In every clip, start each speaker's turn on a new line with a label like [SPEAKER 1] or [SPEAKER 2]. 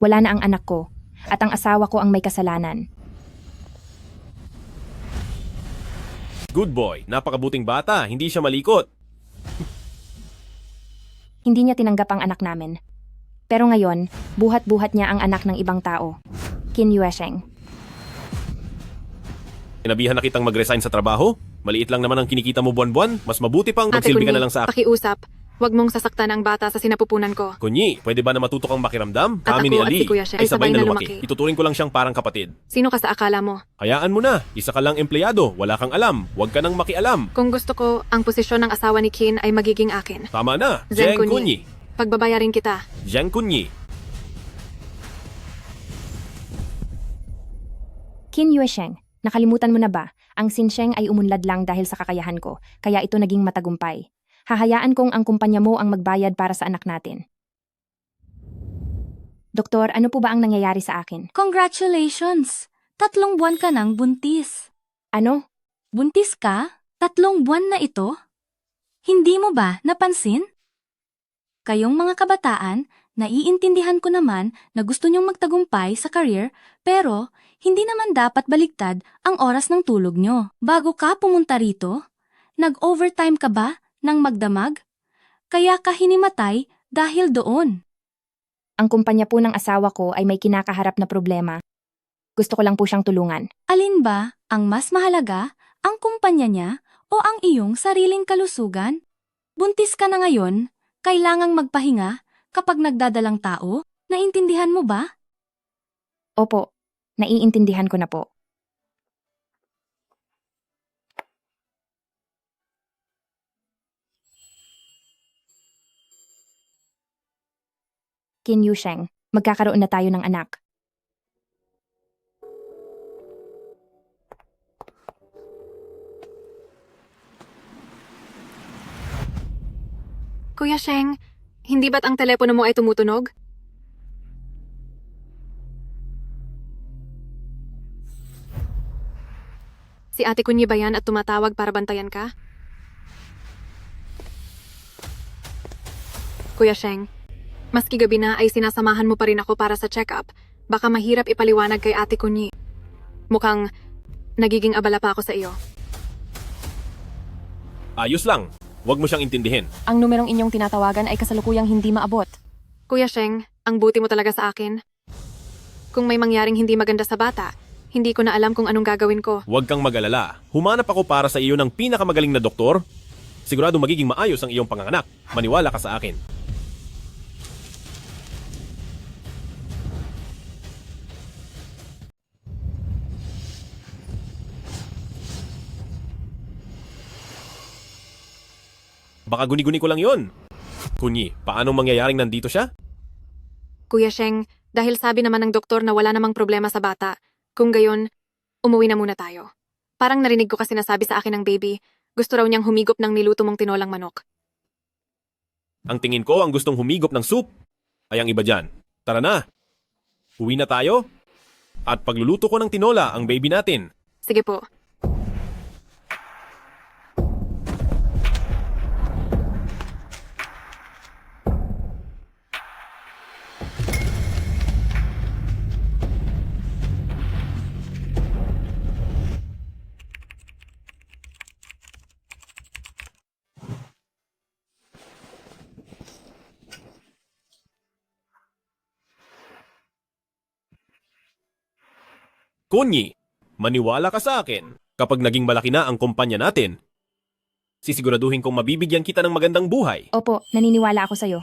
[SPEAKER 1] Wala na ang anak ko, at ang asawa ko ang may kasalanan.
[SPEAKER 2] Good boy, napakabuting bata, hindi siya malikot.
[SPEAKER 1] Hindi niya tinanggap ang anak namin. Pero ngayon, buhat-buhat niya ang anak ng ibang tao. Qin Yuesheng.
[SPEAKER 2] Sinabihan na kitang mag-resign sa trabaho? Maliit lang naman ang kinikita mo buwan-buwan, mas mabuti pang
[SPEAKER 3] Ate
[SPEAKER 2] magsilbi ka
[SPEAKER 3] Kunyi,
[SPEAKER 2] na lang sa akin.
[SPEAKER 3] pakiusap. Huwag mong sasaktan ang bata sa sinapupunan ko.
[SPEAKER 2] Kunyi, pwede ba na matuto kang makiramdam?
[SPEAKER 3] At
[SPEAKER 2] Kami
[SPEAKER 3] ako
[SPEAKER 2] ni
[SPEAKER 3] at
[SPEAKER 2] Ali
[SPEAKER 3] si Kuya Sheng
[SPEAKER 2] ay sabay na lumaki.
[SPEAKER 3] lumaki.
[SPEAKER 2] Ituturing ko lang siyang parang kapatid.
[SPEAKER 3] Sino ka sa akala mo?
[SPEAKER 2] Hayaan mo na, isa ka lang empleyado, wala kang alam, huwag ka nang makialam.
[SPEAKER 3] Kung gusto ko, ang posisyon ng asawa ni Qin ay magiging akin.
[SPEAKER 2] Tama na,
[SPEAKER 3] Zen
[SPEAKER 2] Zheng Kunyi.
[SPEAKER 3] Kunyi. Pagbabayarin kita.
[SPEAKER 2] Zheng Kunyi.
[SPEAKER 1] Qin Yuesheng, nakalimutan mo na ba? Ang Xinsheng ay umunlad lang dahil sa kakayahan ko, kaya ito naging matagumpay. Hahayaan kong ang kumpanya mo ang magbayad para sa anak natin. Doktor, ano po ba ang nangyayari sa akin?
[SPEAKER 4] Congratulations! 3 buwan ka nang buntis.
[SPEAKER 1] Ano?
[SPEAKER 4] Buntis ka? 3 buwan na ito? Hindi mo ba napansin? Kayong mga kabataan, naiintindihan ko naman na gusto nyong magtagumpay sa career, pero hindi naman dapat baliktad ang oras ng tulog nyo. Bago ka pumunta rito, nag-overtime ka ba ng magdamag? Kaya ka hinimatay dahil doon.
[SPEAKER 1] Ang kumpanya po ng asawa ko ay may kinakaharap na problema. Gusto ko lang po siyang tulungan.
[SPEAKER 4] Alin ba ang mas mahalaga, ang kumpanya niya o ang iyong sariling kalusugan? Buntis ka na ngayon, kailangang magpahinga kapag nagdadalang tao? Naintindihan mo ba?
[SPEAKER 1] Opo, naiintindihan ko na po. Qin Yuesheng, magkakaroon na tayo ng anak.
[SPEAKER 3] Kuya Sheng, hindi ba't ang telepono mo ay tumutunog? Si Ate Kunyi ba yan at tumatawag para bantayan ka? Kuya Sheng, maski gabi na ay sinasamahan mo pa rin ako para sa check-up. Baka mahirap ipaliwanag kay Ate Kunyi. Mukhang nagiging abala pa ako sa iyo.
[SPEAKER 2] Ayos lang, huwag mo siyang intindihin.
[SPEAKER 5] Ang numerong inyong tinatawagan ay kasalukuyang hindi maabot.
[SPEAKER 3] Kuya Sheng, ang buti mo talaga sa akin. Kung may mangyaring hindi maganda sa bata, hindi ko na alam kung anong gagawin ko.
[SPEAKER 2] Huwag kang mag-alala, humanap ako para sa iyo ng pinakamagaling na doktor. Sigurado magiging maayos ang iyong panganganak. Maniwala ka sa akin. Baka guni-guni ko lang yon. Kunyi, paanong mangyayaring nandito siya?
[SPEAKER 3] Kuya Sheng, dahil sabi naman ng doktor na wala namang problema sa bata, kung gayon, umuwi na muna tayo. Parang narinig ko kasi nasabi sa akin ng baby, gusto raw niyang humigop ng niluto mong tinolang manok.
[SPEAKER 2] Ang tingin ko ang gustong humigop ng soup ay ang iba dyan. Tara na, uwi na tayo. At pagluluto ko ng tinola ang baby natin.
[SPEAKER 3] Sige po.
[SPEAKER 2] Kunyi, maniwala ka sa akin. Kapag naging malaki na ang kumpanya natin, sisiguraduhin kong mabibigyan kita ng magandang buhay.
[SPEAKER 1] Opo, naniniwala ako sa'yo.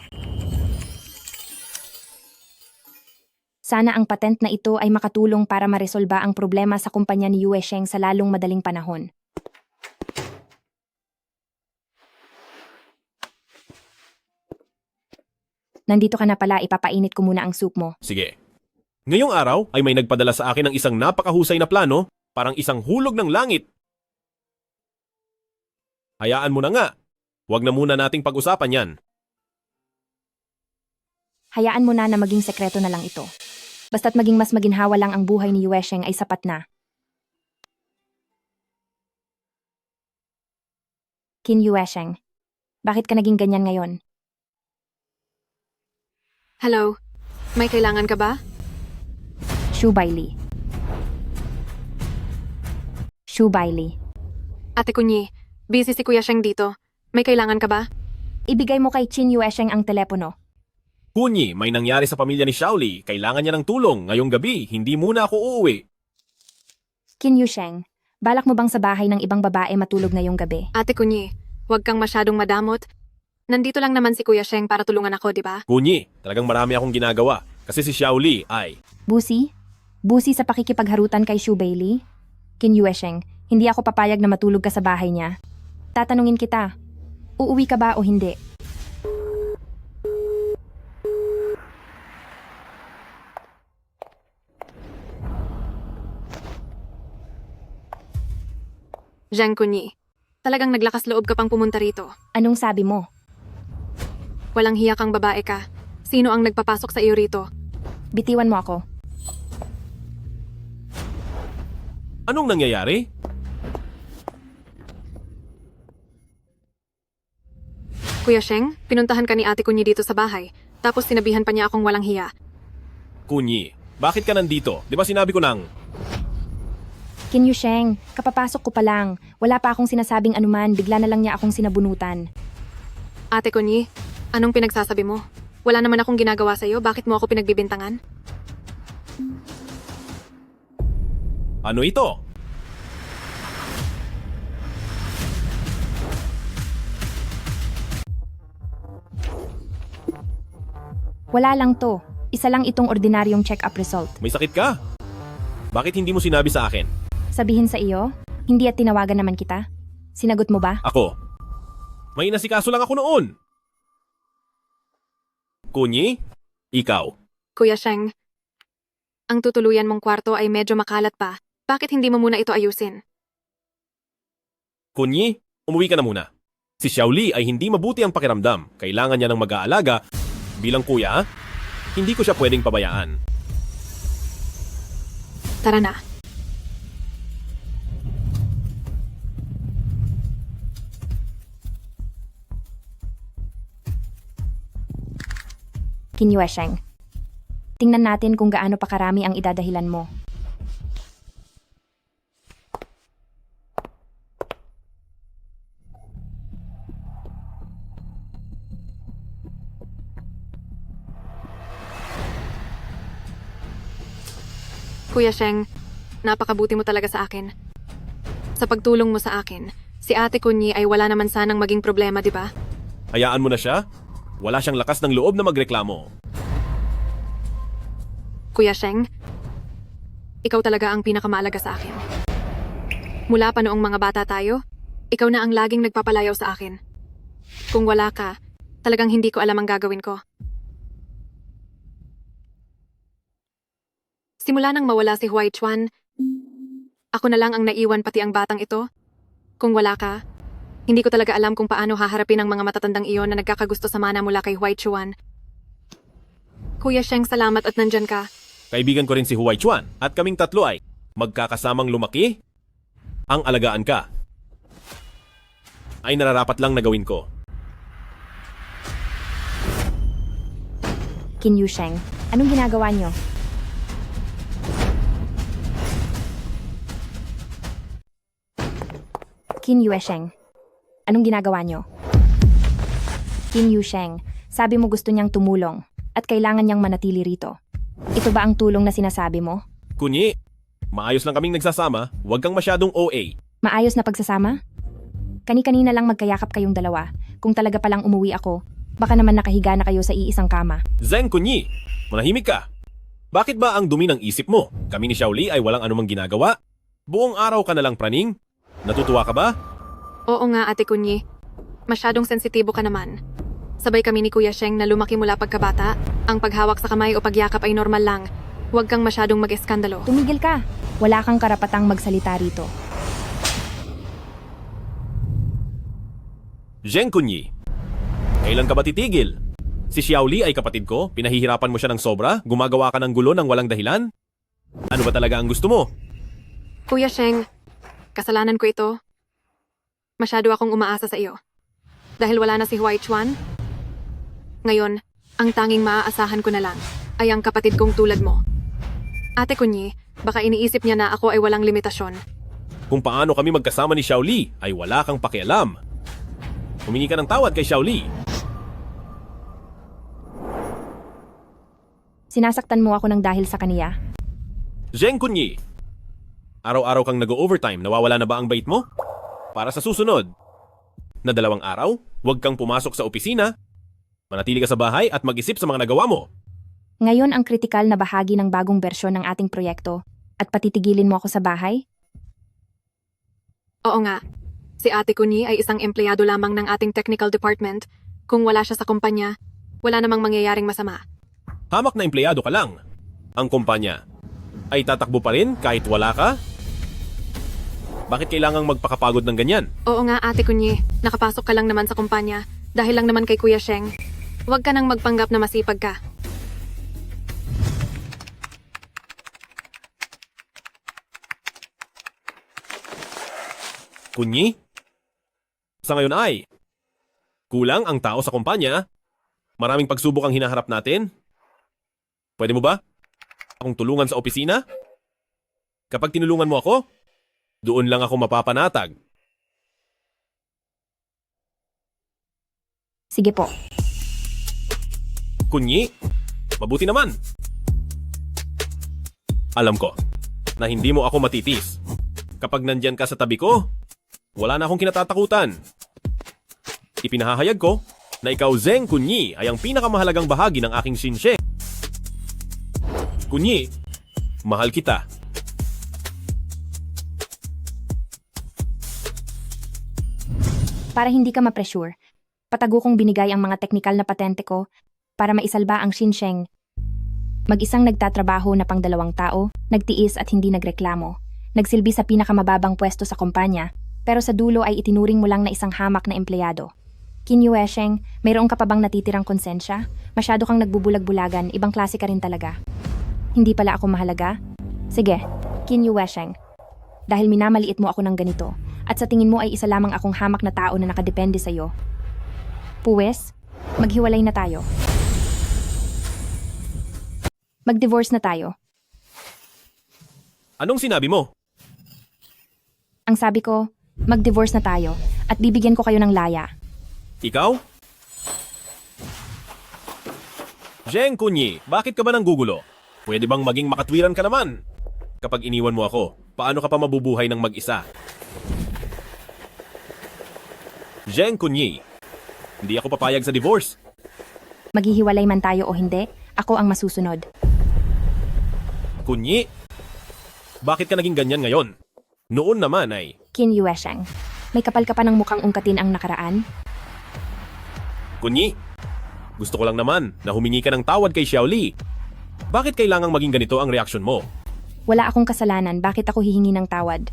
[SPEAKER 1] Sana ang patent na ito ay makatulong para maresolba ang problema sa kumpanya ni Yuesheng sa lalong madaling panahon. Nandito ka na pala, ipapainit ko muna ang soup mo.
[SPEAKER 2] Sige. Ngayong araw ay may nagpadala sa akin ng isang napakahusay na plano, parang isang hulog ng langit. Hayaan mo na nga. Huwag na muna nating pag-usapan yan.
[SPEAKER 1] Hayaan mo na na maging sekreto na lang ito. Basta't maging mas maginhawa lang ang buhay ni Yuesheng ay sapat na. Qin Yuesheng, bakit ka naging ganyan ngayon?
[SPEAKER 3] Hello. May kailangan ka ba?
[SPEAKER 1] Shu Bailey. Shu Bailey.
[SPEAKER 3] Ate Kunyi, busy si Kuya Sheng dito. May kailangan ka ba?
[SPEAKER 1] Ibigay mo kay Chin Yuesheng ang telepono.
[SPEAKER 2] Kunyi, may nangyari sa pamilya ni Shaoli. Kailangan niya ng tulong. Ngayong gabi, hindi muna ako uuwi.
[SPEAKER 1] Qin Yusheng, balak mo bang sa bahay ng ibang babae matulog ngayong gabi?
[SPEAKER 3] Ate Kunyi, huwag kang masyadong madamot. Nandito lang naman si Kuya Sheng para tulungan ako, di ba?
[SPEAKER 2] Kunyi, talagang marami akong ginagawa. Kasi si Shaoli ay...
[SPEAKER 1] Busi? Busi sa pakikipagharutan kay Shu Bailey? Qin Yuesheng, hindi ako papayag na matulog ka sa bahay niya. Tatanungin kita, uuwi ka ba o hindi?
[SPEAKER 3] Zheng Kunyi, talagang naglakas loob ka pang pumunta rito.
[SPEAKER 1] Anong sabi mo?
[SPEAKER 3] Walang hiya kang babae ka. Sino ang nagpapasok sa iyo rito?
[SPEAKER 1] Bitiwan mo ako.
[SPEAKER 2] Anong nangyayari?
[SPEAKER 3] Kuya Sheng, pinuntahan ka ni Ate Kunyi dito sa bahay. Tapos sinabihan pa niya akong walang hiya.
[SPEAKER 2] Kunyi, bakit ka nandito? Di ba sinabi ko nang...
[SPEAKER 1] Qin Yusheng, kapapasok ko pa lang. Wala pa akong sinasabing anuman, bigla na lang niya akong sinabunutan.
[SPEAKER 3] Ate Kunyi, anong pinagsasabi mo? Wala naman akong ginagawa sa'yo, bakit mo ako pinagbibintangan?
[SPEAKER 2] Ano ito?
[SPEAKER 1] Wala lang to. Isa lang itong ordinaryong check-up result.
[SPEAKER 2] May sakit ka? Bakit hindi mo sinabi sa akin?
[SPEAKER 1] Sabihin sa iyo, hindi at tinawagan naman kita. Sinagot mo ba?
[SPEAKER 2] Ako? May inasikaso lang ako noon. Kunyi? Ikaw?
[SPEAKER 3] Kuya Sheng, ang tutuluyan mong kwarto ay medyo makalat pa. Bakit hindi mo muna ito ayusin?
[SPEAKER 2] Kunyi, umuwi ka na muna. Si Xiaoli ay hindi mabuti ang pakiramdam. Kailangan niya ng mag-aalaga. Bilang kuya, hindi ko siya pwedeng pabayaan.
[SPEAKER 3] Tara na.
[SPEAKER 1] Qin Yuesheng. Tingnan natin kung gaano pa karami ang idadahilan mo.
[SPEAKER 3] Kuya Sheng, napakabuti mo talaga sa akin. Sa pagtulong mo sa akin, si Ate Kunyi ay wala naman sanang maging problema, di ba?
[SPEAKER 2] Hayaan mo na siya. Wala siyang lakas ng loob na magreklamo.
[SPEAKER 3] Kuya Sheng, ikaw talaga ang pinakamaalaga sa akin. Mula pa noong mga bata tayo, ikaw na ang laging nagpapalayaw sa akin. Kung wala ka, talagang hindi ko alam ang gagawin ko. Simula nang mawala si Huai Chuan, ako na lang ang naiwan pati ang batang ito. Kung wala ka, hindi ko talaga alam kung paano haharapin ang mga matatandang iyon na nagkakagusto sa mana mula kay Huai Chuan. Kuya Sheng, salamat at nandyan ka.
[SPEAKER 2] Kaibigan ko rin si Huai Chuan at kaming tatlo ay magkakasamang lumaki. Ang alagaan ka ay nararapat lang na gawin ko.
[SPEAKER 1] Qin Yusheng, anong ginagawa niyo? Qin Yuesheng, anong ginagawa niyo? Qin Yusheng, sabi mo gusto niyang tumulong at kailangan niyang manatili rito. Ito ba ang tulong na sinasabi mo?
[SPEAKER 2] Kunyi, maayos lang kaming nagsasama. Huwag kang masyadong OA.
[SPEAKER 1] Maayos na pagsasama? Kani-kanina lang magkayakap kayong dalawa. Kung talaga palang umuwi ako, baka naman nakahiga na kayo sa iisang kama.
[SPEAKER 2] Zeng Kunyi, manahimik ka. Bakit ba ang dumi ng isip mo? Kami ni Xiaoli ay walang anumang ginagawa. Buong araw ka na lang praning. Natutuwa ka ba?
[SPEAKER 3] Oo nga, Ate Kunyi. Masyadong sensitibo ka naman. Sabay kami ni Kuya Sheng na lumaki mula pagkabata. Ang paghawak sa kamay o pagyakap ay normal lang. Huwag kang masyadong mag-eskandalo.
[SPEAKER 1] Tumigil ka. Wala kang karapatang magsalita rito.
[SPEAKER 2] Zeng Kunyi, kailan ka ba titigil? Si Xiaoli ay kapatid ko, pinahihirapan mo siya ng sobra, gumagawa ka ng gulo ng walang dahilan? Ano ba talaga ang gusto mo?
[SPEAKER 3] Kuya Sheng, kasalanan ko ito. Masyado akong umaasa sa iyo. Dahil wala na si Huai Chuan, ngayon, ang tanging maaasahan ko na lang ay ang kapatid kong tulad mo. Ate Kunyi, baka iniisip niya na ako ay walang limitasyon.
[SPEAKER 2] Kung paano kami magkasama ni Xiaoli ay wala kang pakialam. Humingi ka ng tawad kay Xiaoli.
[SPEAKER 1] Sinasaktan mo ako ng dahil sa kaniya.
[SPEAKER 2] Zheng Kunyi, araw-araw kang nag-overtime, nawawala na ba ang bait mo? Para sa susunod, na 2 araw, huwag kang pumasok sa opisina, manatili ka sa bahay at mag-isip sa mga nagawa mo.
[SPEAKER 1] Ngayon ang kritikal na bahagi ng bagong bersyon ng ating proyekto at patitigilin mo ako sa bahay?
[SPEAKER 3] Oo nga, si Ate Kunyi ay isang empleyado lamang ng ating technical department. Kung wala siya sa kumpanya, wala namang mangyayaring masama.
[SPEAKER 2] Hamak na empleyado ka lang. Ang kumpanya ay tatakbo pa rin kahit wala ka? Bakit kailangang magpakapagod ng ganyan?
[SPEAKER 3] Oo nga, Ate Kunyi, nakapasok ka lang naman sa kumpanya dahil lang naman kay Kuya Sheng. Huwag ka nang magpanggap na masipag ka.
[SPEAKER 2] Kunyi? Sa ngayon ay, kulang ang tao sa kumpanya. Maraming pagsubok ang hinaharap natin. Pwede mo ba akong tulungan sa opisina? Kapag tinulungan mo ako, doon lang ako mapapanatag.
[SPEAKER 1] Sige po.
[SPEAKER 2] Kunyi, mabuti naman. Alam ko na hindi mo ako matitis. Kapag nandyan ka sa tabi ko, wala na akong kinatatakutan. Ipinahahayag ko na ikaw, Zheng Kunyi, ay ang pinakamahalagang bahagi ng aking Xinsheng. Kunyi, mahal kita.
[SPEAKER 1] Para hindi ka ma-pressure, patago kong binigay ang mga teknikal na patente ko para maisalba ang Xinsheng. Mag-isang nagtatrabaho na pang 2 tao, nagtiis at hindi nagreklamo. Nagsilbi sa pinakamababang pwesto sa kumpanya, pero sa dulo ay itinuring mo lang na isang hamak na empleyado. Qin Yuesheng, mayroong ka pa bang natitirang konsensya? Masyado kang nagbubulag-bulagan, ibang klase ka rin talaga. Hindi pala ako mahalaga? Sige, Qin Yuesheng. Dahil minamaliit mo ako ng ganito, at sa tingin mo ay isa lamang akong hamak na tao na nakadepende sa'yo. Puwes, maghiwalay na tayo. Mag-divorce na tayo.
[SPEAKER 2] Anong sinabi mo?
[SPEAKER 1] Ang sabi ko, mag-divorce na tayo at bibigyan ko kayo ng laya.
[SPEAKER 2] Ikaw? Zheng Kunyi, bakit ka ba nanggugulo? Pwede bang maging makatwiran ka naman? Kapag iniwan mo ako, paano ka pa mabubuhay ng mag-isa? Zheng Kunyi, hindi ako papayag sa divorce.
[SPEAKER 1] Maghihiwalay man tayo o hindi, ako ang masusunod.
[SPEAKER 2] Kunyi, bakit ka naging ganyan ngayon? Noon naman ay,
[SPEAKER 1] Qin Yuesheng, may kapal ka pa ng mukhang ungkatin ang nakaraan?
[SPEAKER 2] Kunyi, gusto ko lang naman na humingi ka ng tawad kay Xiaoli. Bakit kailangang maging ganito ang reaksyon mo?
[SPEAKER 1] Wala akong kasalanan, bakit ako hihingi ng tawad?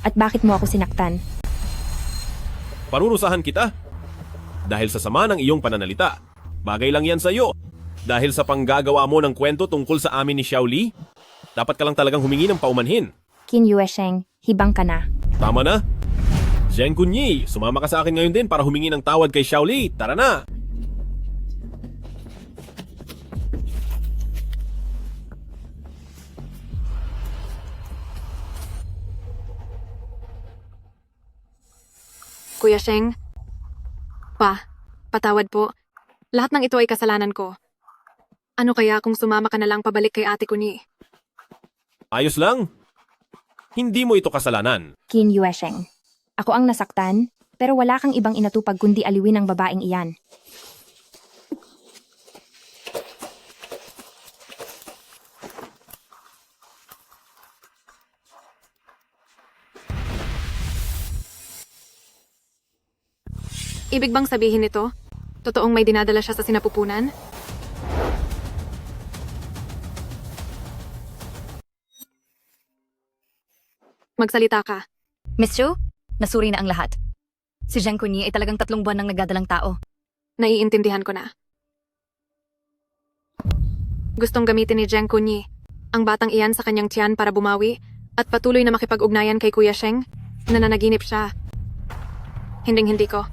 [SPEAKER 1] At bakit mo ako sinaktan?
[SPEAKER 2] Parurusahan kita. Dahil sa sama ng iyong pananalita. Bagay lang yan sa iyo. Dahil sa panggagawa mo ng kwento tungkol sa amin ni Xiaoli, dapat ka lang talagang humingi ng paumanhin.
[SPEAKER 1] Qin Yuesheng, hibang ka na.
[SPEAKER 2] Tama na. Zheng Kunyi, sumama ka sa akin ngayon din para humingi ng tawad kay Xiaoli. Tara na!
[SPEAKER 3] Kuya Sheng, patawad po. Lahat ng ito ay kasalanan ko. Ano kaya kung sumama ka na lang pabalik kay Ate Kunyi?
[SPEAKER 2] Ayos lang. Hindi mo ito kasalanan.
[SPEAKER 1] Qin Yuesheng, ako ang nasaktan, pero wala kang ibang inatupag kundi aliwin ang babaeng iyan.
[SPEAKER 3] Ibig bang sabihin nito? Totoong may dinadala siya sa sinapupunan? Magsalita ka.
[SPEAKER 6] Miss Chu, nasuri na ang lahat. Si Zheng Kunyi ay talagang 3 buwan nang nagdadalang tao.
[SPEAKER 3] Naiintindihan ko na. Gustong gamitin ni Zheng Kunyi ang batang iyan sa kanyang tiyan para bumawi at patuloy na makipag-ugnayan kay Kuya Sheng. Nananaginip siya. Hinding-hindi ko.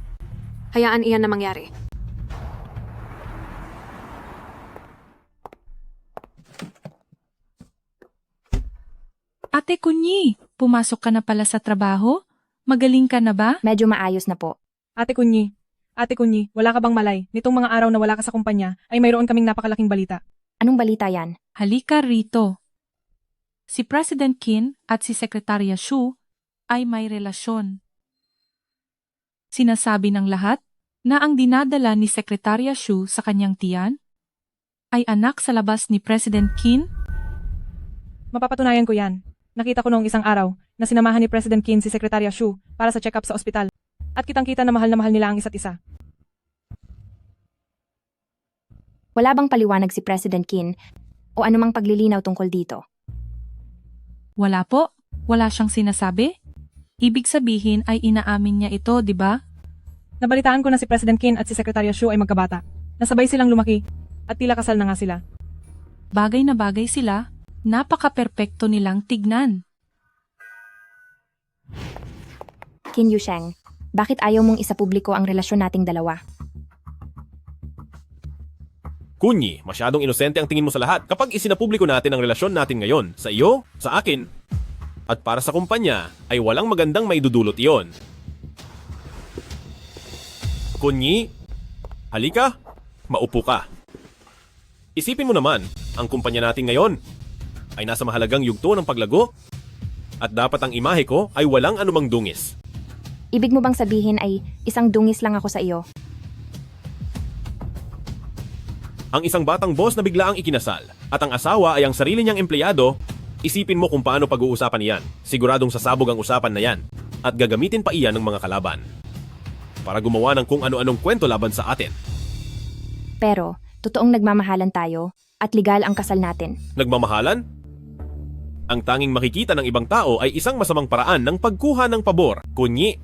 [SPEAKER 3] Hayaan iyan na mangyari.
[SPEAKER 7] Ate Kunyi, pumasok ka na pala sa trabaho? Magaling ka na ba?
[SPEAKER 1] Medyo maayos na po.
[SPEAKER 8] Ate Kunyi, wala ka bang malay? Nitong mga araw na wala ka sa kumpanya, ay mayroon kaming napakalaking balita.
[SPEAKER 1] Anong balita yan?
[SPEAKER 7] Halika rito. Si President Kim at si Sekretarya Shu ay may relasyon. Sinasabi ng lahat na ang dinadala ni Sekretarya Shu sa kanyang tiyan ay anak sa labas ni President Kim.
[SPEAKER 8] Mapapatunayan ko yan. Nakita ko noong isang araw na sinamahan ni President Kim si Sekretarya Shu para sa check-up sa ospital. At kitang-kita na mahal nila ang isa't isa.
[SPEAKER 1] Wala bang paliwanag si President Kim o anumang paglilinaw tungkol dito?
[SPEAKER 7] Wala po. Wala siyang sinasabi. Ibig sabihin ay inaamin niya ito, di ba?
[SPEAKER 8] Nabalitaan ko na si President Kim at si Sekretarya Shu ay magkabata. Nasabay silang lumaki at tila kasal na nga sila.
[SPEAKER 7] Bagay na bagay sila. Napaka-perpekto nilang tignan.
[SPEAKER 1] Qin Yusheng, bakit ayaw mong isapubliko ang relasyon nating dalawa?
[SPEAKER 2] Kunyi, masyadong inosente ang tingin mo sa lahat kapag isinapubliko natin ang relasyon natin ngayon. Sa iyo, sa akin, at para sa kumpanya, ay walang magandang maidudulot iyon. Kunyi, halika, maupo ka. Isipin mo naman, ang kumpanya natin ngayon ay nasa mahalagang yugto ng paglago at dapat ang imahe ko ay walang anumang dungis.
[SPEAKER 1] Ibig mo bang sabihin ay isang dungis lang ako sa iyo?
[SPEAKER 2] Ang isang batang boss na bigla ang ikinasal at ang asawa ay ang sarili niyang empleyado, isipin mo kung paano pag-uusapan iyan. Siguradong sasabog ang usapan na yan at gagamitin pa iyan ng mga kalaban para gumawa ng kung ano-anong kwento laban sa atin.
[SPEAKER 1] Pero, totoong nagmamahalan tayo at legal ang kasal natin.
[SPEAKER 2] Nagmamahalan? Ang tanging makikita ng ibang tao ay isang masamang paraan ng pagkuha ng pabor. Kunyi,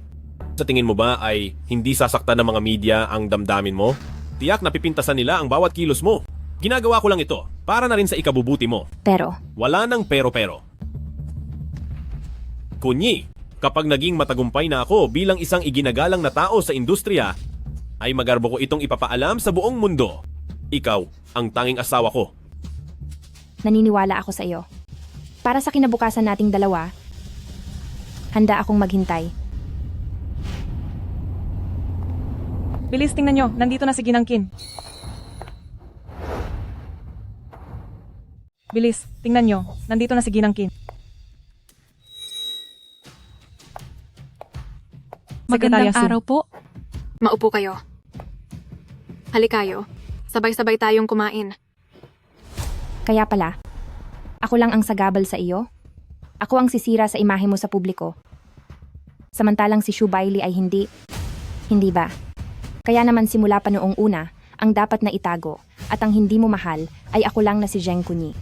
[SPEAKER 2] sa tingin mo ba ay hindi sasaktan ng mga media ang damdamin mo? Tiyak na pipintasan nila ang bawat kilos mo. Ginagawa ko lang ito para na rin sa ikabubuti mo.
[SPEAKER 1] Pero,
[SPEAKER 2] Wala nang pero-pero. Kunyi, kapag naging matagumpay na ako bilang isang iginagalang na tao sa industriya, ay magarbo ko itong ipapaalam sa buong mundo. Ikaw ang tanging asawa ko.
[SPEAKER 1] naniniwala ako sa iyo. Para sa kinabukasan nating dalawa, handa akong maghintay.
[SPEAKER 8] Bilis, tingnan nyo, nandito na si Ginang Kim. Bilis, tingnan nyo, nandito na si Ginang Kim.
[SPEAKER 7] Magandang
[SPEAKER 8] Sekretarya Shu.
[SPEAKER 7] araw po.
[SPEAKER 3] Maupo kayo. Halikayo. Sabay-sabay tayong kumain.
[SPEAKER 1] Kaya pala, ako lang ang sagabal sa iyo? Ako ang sisira sa imahe mo sa publiko. Samantalang si Shu Bailey ay hindi. Hindi ba? Kaya naman simula pa noong una, ang dapat na itago at ang hindi mo mahal ay ako lang na si Zheng Kunyi.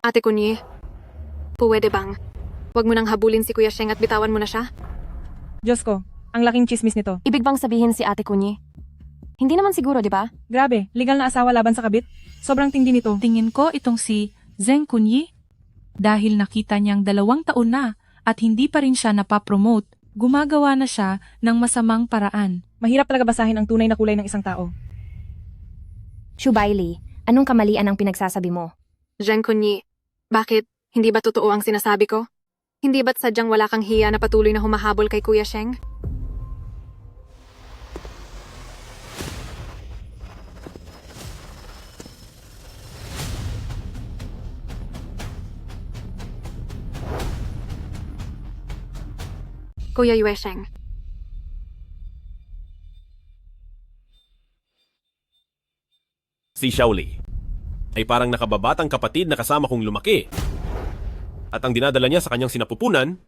[SPEAKER 3] Ate Kunyi, pwede bang? Huwag mo nang habulin si Kuya Sheng at bitawan mo na siya?
[SPEAKER 8] Diyos ko, ang laking chismis nito.
[SPEAKER 5] Ibig bang sabihin si Ate Kunyi? Hindi naman siguro, di ba?
[SPEAKER 8] Grabe, legal na asawa laban sa kabit. Sobrang tindi nito.
[SPEAKER 7] Tingin ko itong si Zheng Kunyi. Dahil nakita niyang 2 taon na at hindi pa rin siya napapromote, gumagawa na siya ng masamang paraan.
[SPEAKER 8] Mahirap talaga basahin ang tunay na kulay ng isang tao.
[SPEAKER 1] Shu Bailey, anong kamalian ang pinagsasabi mo?
[SPEAKER 3] Zheng Kunyi, bakit? Hindi ba totoo ang sinasabi ko? Hindi ba't sadyang wala kang hiya na patuloy na humahabol kay Kuya Sheng? Kuya Yue Sheng,
[SPEAKER 2] Si Xiaoli ay parang nakababatang kapatid na kasama kong lumaki. At ang dinadala niya sa kanyang sinapupunan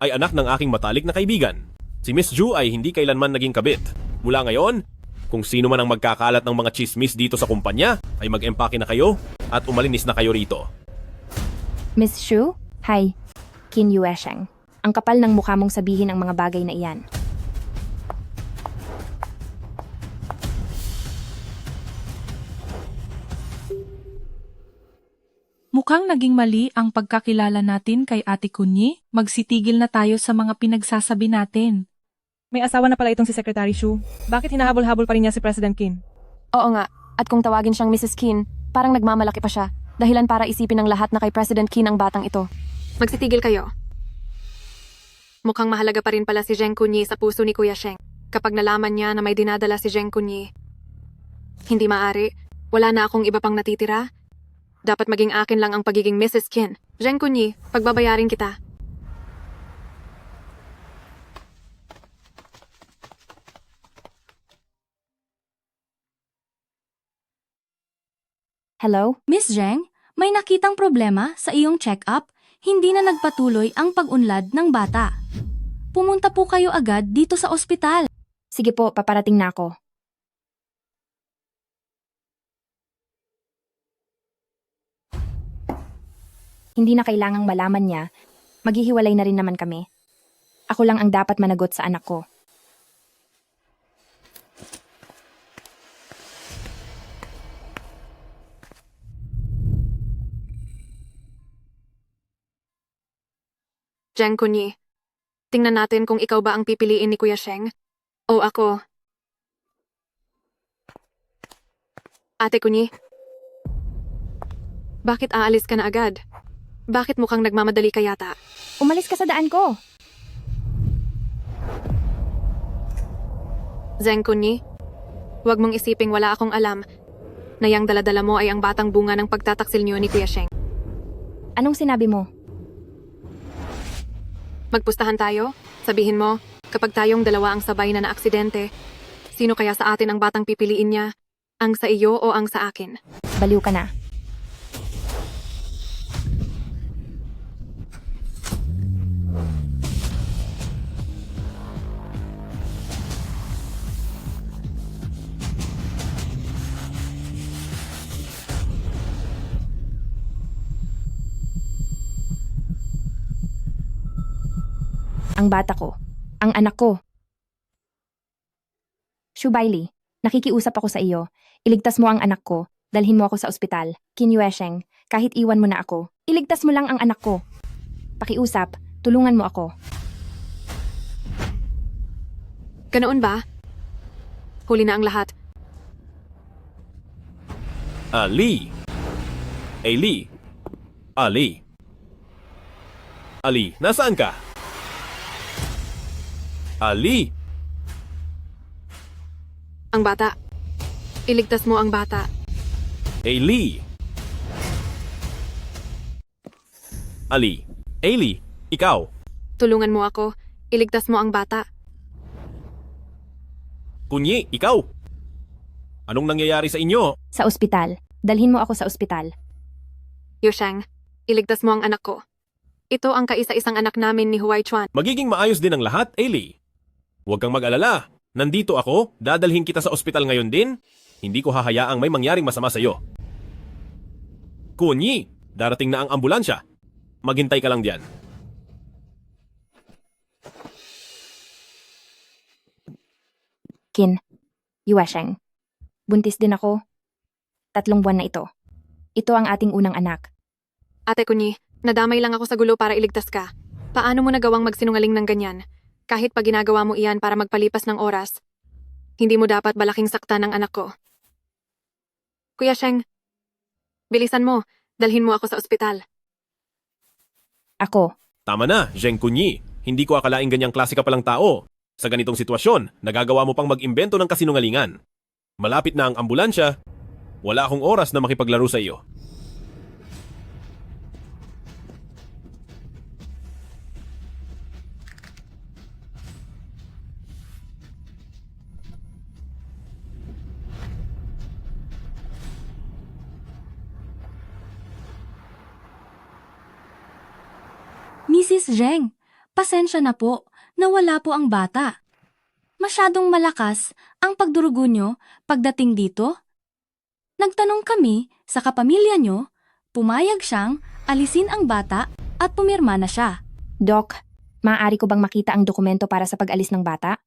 [SPEAKER 2] ay anak ng aking matalik na kaibigan. Si Miss Ju ay hindi kailanman naging kabit. Mula ngayon, kung sino man ang magkakalat ng mga chismis dito sa kumpanya, ay mag-empake na kayo at umalinis na kayo rito.
[SPEAKER 1] Miss Shu? Hi, Qin Yuesheng. Ang kapal ng mukha mong sabihin ang mga bagay na iyan.
[SPEAKER 7] Mukhang naging mali ang pagkakilala natin kay Ate Kunyi. Magsitigil na tayo sa mga pinagsasabi natin.
[SPEAKER 8] May asawa na pala itong si Secretary Shu. Bakit hinahabol-habol pa rin niya si President Kim?
[SPEAKER 5] Oo nga, at kung tawagin siyang Mrs. Kim, parang nagmamalaki pa siya. Dahilan para isipin ng lahat na kay President Kim ang batang ito.
[SPEAKER 3] Magsitigil kayo. Mukhang mahalaga pa rin pala si Zheng Kunyi sa puso ni Kuya Sheng. Kapag nalaman niya na may dinadala si Zheng Kunyi, hindi maaari, wala na akong iba pang natitira. Dapat maging akin lang ang pagiging Mrs. Kim. Zheng Kunyi, pagbabayarin kita.
[SPEAKER 1] Hello?
[SPEAKER 4] Miss Zheng, may nakitang problema sa iyong check-up, hindi na nagpatuloy ang pag-unlad ng bata. Pumunta po kayo agad dito sa ospital.
[SPEAKER 1] Sige po, paparating na ako. Hindi na kailangang malaman niya. Maghihiwalay na rin naman kami. Ako lang ang dapat managot sa anak ko.
[SPEAKER 3] Zheng Kunyi, tingnan natin kung ikaw ba ang pipiliin ni Kuya Sheng o ako. Ate Kunyi, bakit aalis ka na agad? Bakit mukhang nagmamadali ka yata?
[SPEAKER 1] Umalis ka sa daan ko.
[SPEAKER 3] Zheng Kunyi, huwag mong isiping wala akong alam na yang daladala mo ay ang batang bunga ng pagtataksil niyo ni Kuya Sheng.
[SPEAKER 1] Anong sinabi mo?
[SPEAKER 3] Magpustahan tayo? Sabihin mo, kapag tayong dalawa ang sabay na naaksidente, sino kaya sa atin ang batang pipiliin niya? Ang sa iyo o ang sa akin?
[SPEAKER 1] Baliw ka na. Ang bata ko. Ang anak ko. Shu Bailey, nakikiusap ako sa iyo. Iligtas mo ang anak ko. Dalhin mo ako sa ospital. Qin Yuesheng, kahit iwan mo na ako, iligtas mo lang ang anak ko. Pakiusap, tulungan mo ako.
[SPEAKER 3] Ganoon ba? Huli na ang lahat.
[SPEAKER 2] Ali! Ali! Ali! Ali, nasaan ka? Ali!
[SPEAKER 3] Ang bata. Iligtas mo ang bata.
[SPEAKER 2] Ali! Ali! Ali! Ikaw!
[SPEAKER 3] Tulungan mo ako. Iligtas mo ang bata.
[SPEAKER 2] Kunyi, ikaw! Anong nangyayari sa inyo?
[SPEAKER 1] Sa ospital. Dalhin mo ako sa ospital.
[SPEAKER 3] Yusheng, iligtas mo ang anak ko. Ito ang kaisa-isang anak namin ni Huai Chuan.
[SPEAKER 2] Magiging maayos din ang lahat, Ali. Huwag kang mag-alala. Nandito ako, dadalhin kita sa ospital ngayon din. Hindi ko hahayaang may mangyaring masama sa iyo. Kunyi, darating na ang ambulansya. Maghintay ka lang diyan.
[SPEAKER 1] Qin Yuesheng. Buntis din ako. 3 buwan na ito. Ito ang ating unang anak.
[SPEAKER 3] Ate Kunyi, nadamay lang ako sa gulo para iligtas ka. Paano mo nagawang magsinungaling ng ganyan? Kahit pa ginagawa mo iyan para magpalipas ng oras, hindi mo dapat balaking saktan ng anak ko. Kuya Sheng, bilisan mo. Dalhin mo ako sa ospital.
[SPEAKER 1] Ako.
[SPEAKER 2] Tama na, Zheng Kunyi. Hindi ko akalaing ganyang klase ka palang tao. Sa ganitong sitwasyon, nagagawa mo pang mag-imbento ng kasinungalingan. Malapit na ang ambulansya. Wala akong oras na makipaglaro sa iyo.
[SPEAKER 4] Mrs. Zheng, pasensya na po, nawala po ang bata. Masyadong malakas ang pagdurugo nyo pagdating dito. Nagtanong kami sa kapamilya nyo, pumayag siyang alisin ang bata at pumirma na siya.
[SPEAKER 1] Doc, maaari ko bang makita ang dokumento para sa pag-alis ng bata?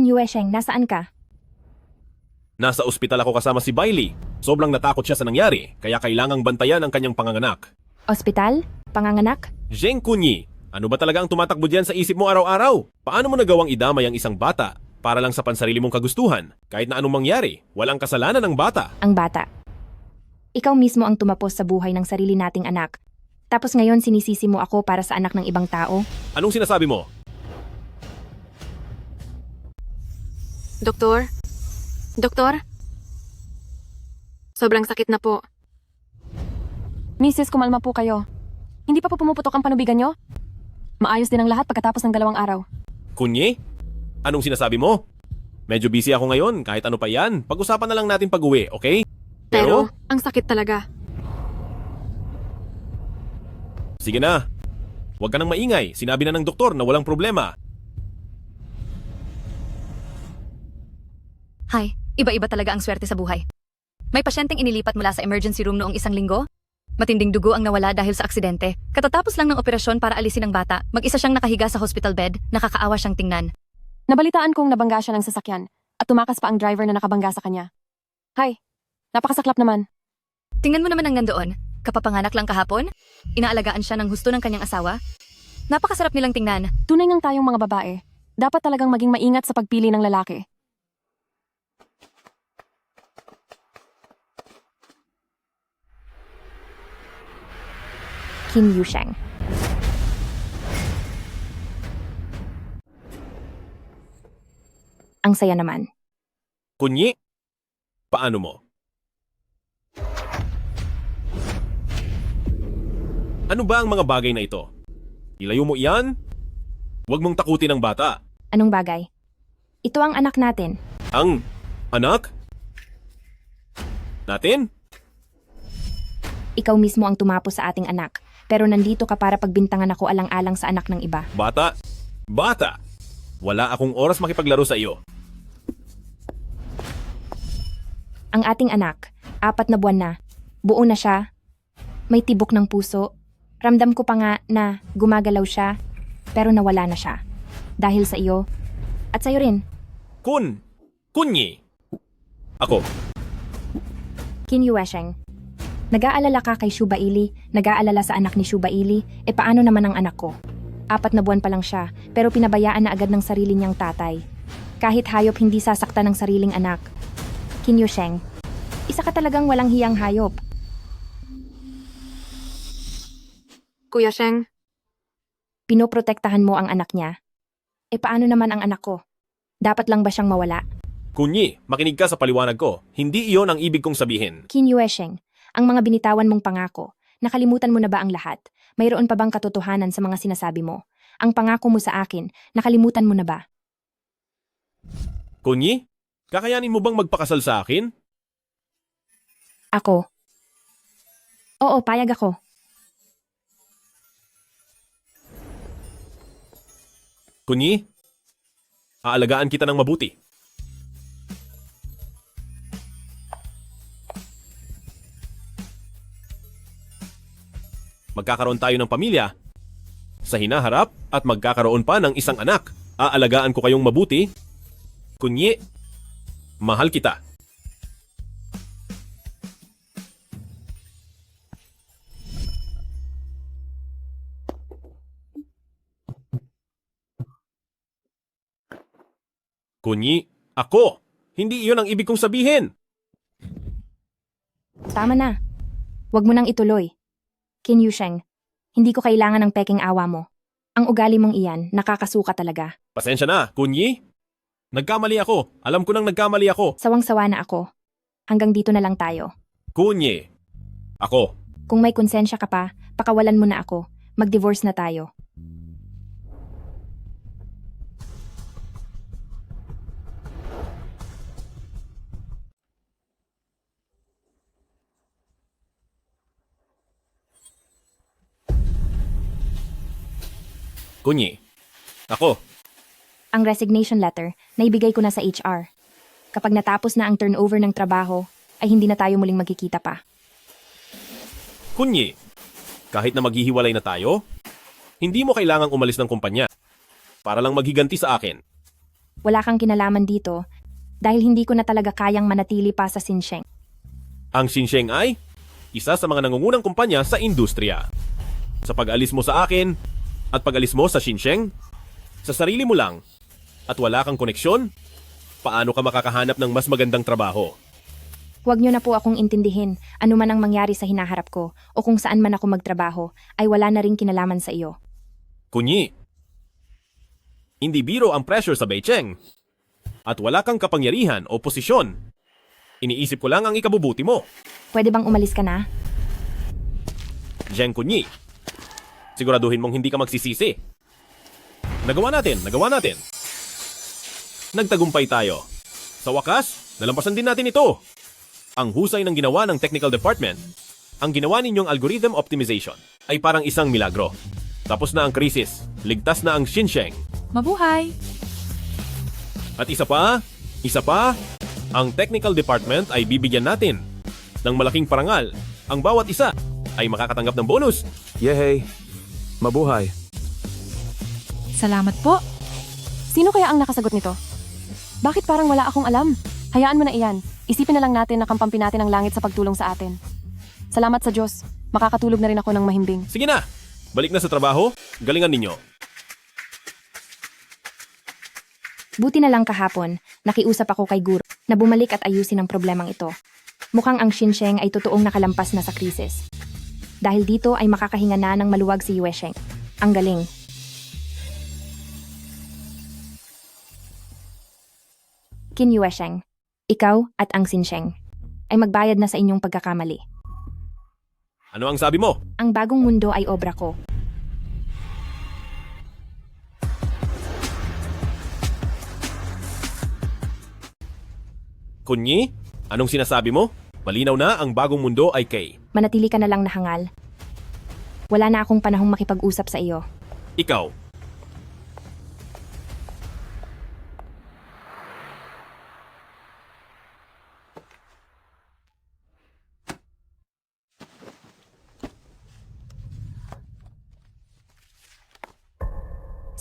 [SPEAKER 1] Qin Yuesheng, nasaan ka?
[SPEAKER 2] Nasa ospital ako kasama si Bailey. Sobrang natakot siya sa nangyari, kaya kailangang bantayan ang kanyang panganganak.
[SPEAKER 1] Ospital? Panganganak?
[SPEAKER 2] Zheng Kunyi, ano ba talaga ang tumatakbo diyan sa isip mo araw-araw? Paano mo nagawang idamay ang isang bata para lang sa pansarili mong kagustuhan? Kahit na anong mangyari, walang kasalanan ng bata.
[SPEAKER 1] Ang bata. Ikaw mismo ang tumapos sa buhay ng sarili nating anak. Tapos ngayon sinisisi mo ako para sa anak ng ibang tao?
[SPEAKER 2] Anong sinasabi mo?
[SPEAKER 3] Doktor? Doktor? Sobrang sakit na po.
[SPEAKER 5] Mrs., kumalma po kayo. Hindi pa po pumuputok ang panubigan nyo? Maayos din ang lahat pagkatapos ng 2 araw.
[SPEAKER 2] Kunyi? Anong sinasabi mo? Medyo busy ako ngayon, kahit ano pa yan. Pag-usapan na lang natin pag-uwi, okay?
[SPEAKER 3] Pero, ang sakit talaga.
[SPEAKER 2] Sige na. Huwag ka nang maingay. Sinabi na ng doktor na walang problema.
[SPEAKER 6] Hay, iba-iba talaga ang swerte sa buhay. May pasyenteng inilipat mula sa emergency room noong 1 linggo. Matinding dugo ang nawala dahil sa aksidente. Katatapos lang ng operasyon para alisin ang bata, mag-isa siyang nakahiga sa hospital bed, nakakaawa siyang tingnan.
[SPEAKER 5] Nabalitaan kong nabangga siya ng sasakyan at tumakas pa ang driver na nakabangga sa kanya. Hay, napakasaklap naman.
[SPEAKER 6] Tingnan mo naman ang nandoon. Kapapanganak lang kahapon? Inaalagaan siya ng husto ng kanyang asawa? Napakasarap nilang tingnan.
[SPEAKER 5] Tunay ngang tayong mga babae. Dapat talagang maging maingat sa pagpili ng lalaki.
[SPEAKER 1] Qin Yuesheng. Ang saya naman.
[SPEAKER 2] Kunyi? Paano mo? Ano ba ang mga bagay na ito? Ilayo mo iyan? Huwag mong takutin ang bata.
[SPEAKER 1] Anong bagay? Ito ang anak natin.
[SPEAKER 2] Ang anak? Natin?
[SPEAKER 1] Ikaw mismo ang tumapos sa ating anak. Pero nandito ka para pagbintangan ako alang-alang sa anak ng iba.
[SPEAKER 2] Bata? Bata! Wala akong oras makipaglaro sa iyo.
[SPEAKER 1] Ang ating anak, 4 na buwan na. Buo na siya. May tibok ng puso. Ramdam ko pa nga na gumagalaw siya, pero nawala na siya. Dahil sa iyo, at sa'yo rin.
[SPEAKER 2] Kunyi! Ako,
[SPEAKER 1] Qin Yuesheng. Nag-aalala ka kay Shu Bailey, nag-aalala sa anak ni Shu Bailey, e paano naman ang anak ko? 4 na buwan pa lang siya, pero pinabayaan na agad ng sarili niyang tatay. Kahit hayop hindi sasaktan ng sariling anak. Qin Yuesheng, isa ka talagang walang hiyang hayop.
[SPEAKER 3] Kuya Sheng,
[SPEAKER 1] Pinoprotektahan mo ang anak niya. E paano naman ang anak ko? Dapat lang ba siyang mawala?
[SPEAKER 2] Kunyi, makinig ka sa paliwanag ko. Hindi iyon ang ibig kong sabihin.
[SPEAKER 1] Qin Yuesheng, ang mga binitawan mong pangako, nakalimutan mo na ba ang lahat? Mayroon pa bang katotohanan sa mga sinasabi mo? Ang pangako mo sa akin, nakalimutan mo na ba?
[SPEAKER 2] Kunyi, kakayanin mo bang magpakasal sa akin?
[SPEAKER 1] Ako? Oo, payag ako.
[SPEAKER 2] Kunyi, aalagaan kita ng mabuti. Magkakaroon tayo ng pamilya sa hinaharap at magkakaroon pa ng isang anak. Aalagaan ko kayong mabuti. Kunyi, mahal kita. Kunyi, ako! Hindi iyon ang ibig kong sabihin!
[SPEAKER 1] Tama na. Huwag mo nang ituloy. Qin Yuesheng, hindi ko kailangan ng peking awa mo. Ang ugali mong iyan, nakakasuka talaga.
[SPEAKER 2] Pasensya na, Kunyi. Nagkamali ako. Alam ko nang nagkamali ako.
[SPEAKER 1] Sawang-sawa na ako. Hanggang dito na lang tayo.
[SPEAKER 2] Kunyi. Ako.
[SPEAKER 1] Kung may konsensya ka pa, pakawalan mo na ako. Mag-divorce na tayo.
[SPEAKER 2] Kunyi. Ako.
[SPEAKER 1] Ang resignation letter, naibigay ko na sa HR. Kapag natapos na ang turnover ng trabaho, ay hindi na tayo muling magkikita pa.
[SPEAKER 2] Kunyi. Kahit na maghihiwalay na tayo, hindi mo kailangang umalis ng kumpanya para lang maghiganti sa akin.
[SPEAKER 1] Wala kang kinalaman dito dahil hindi ko na talaga kayang manatili pa sa Xinsheng.
[SPEAKER 2] Ang Xinsheng ay isa sa mga nangungunang kumpanya sa industriya. Sa pag-alis mo sa akin at pag-alis mo sa Xinsheng, sa sarili mo lang at wala kang koneksyon, paano ka makakahanap ng mas magandang trabaho?
[SPEAKER 1] Huwag niyo na po akong intindihin. Ano man ang mangyari sa hinaharap ko o kung saan man ako magtrabaho ay wala na ring kinalaman sa iyo.
[SPEAKER 2] Kunyi, hindi biro ang pressure sa Beicheng. At wala kang kapangyarihan o posisyon. Iniisip ko lang ang ikabubuti mo.
[SPEAKER 1] Pwede bang umalis ka na?
[SPEAKER 2] Zheng Kunyi, siguraduhin mong hindi ka magsisisi. Nagawa natin. Nagtagumpay tayo. Sa wakas, nalampasan din natin ito. Ang husay ng ginawa ng technical department, ang ginawa ninyong algorithm optimization, ay parang isang milagro. Tapos na ang krisis, ligtas na ang Xinsheng.
[SPEAKER 7] Mabuhay!
[SPEAKER 2] At isa pa, ang technical department ay bibigyan natin ng malaking parangal. Ang bawat isa ay makakatanggap ng bonus.
[SPEAKER 9] Yehey! Mabuhay!
[SPEAKER 7] Salamat po!
[SPEAKER 5] Sino kaya ang nakasagot nito? Bakit parang wala akong alam? Hayaan mo na iyan. Isipin na lang natin na kampampi natin ang langit sa pagtulong sa atin. Salamat sa Diyos. Makakatulog na rin ako ng mahimbing.
[SPEAKER 2] Sige na, balik na sa trabaho, galingan ninyo.
[SPEAKER 1] Buti na lang kahapon, nakiusap ako kay Guro na bumalik at ayusin ang problemang ito. Mukhang ang Xinsheng ay totoong nakalampas na sa krisis. Dahil dito ay makakahinga na ng maluwag si Yuesheng. Ang galing. Qin Yuesheng, ikaw at ang Xinsheng ay magbayad na sa inyong pagkakamali.
[SPEAKER 2] Ano ang sabi mo?
[SPEAKER 1] Ang bagong mundo ay obra ko.
[SPEAKER 2] Kunyi, anong sinasabi mo? Malinaw na ang bagong mundo ay kay.
[SPEAKER 1] Manatili ka na lang nahangal. Wala na akong panahong makipag-usap sa iyo.
[SPEAKER 2] Ikaw.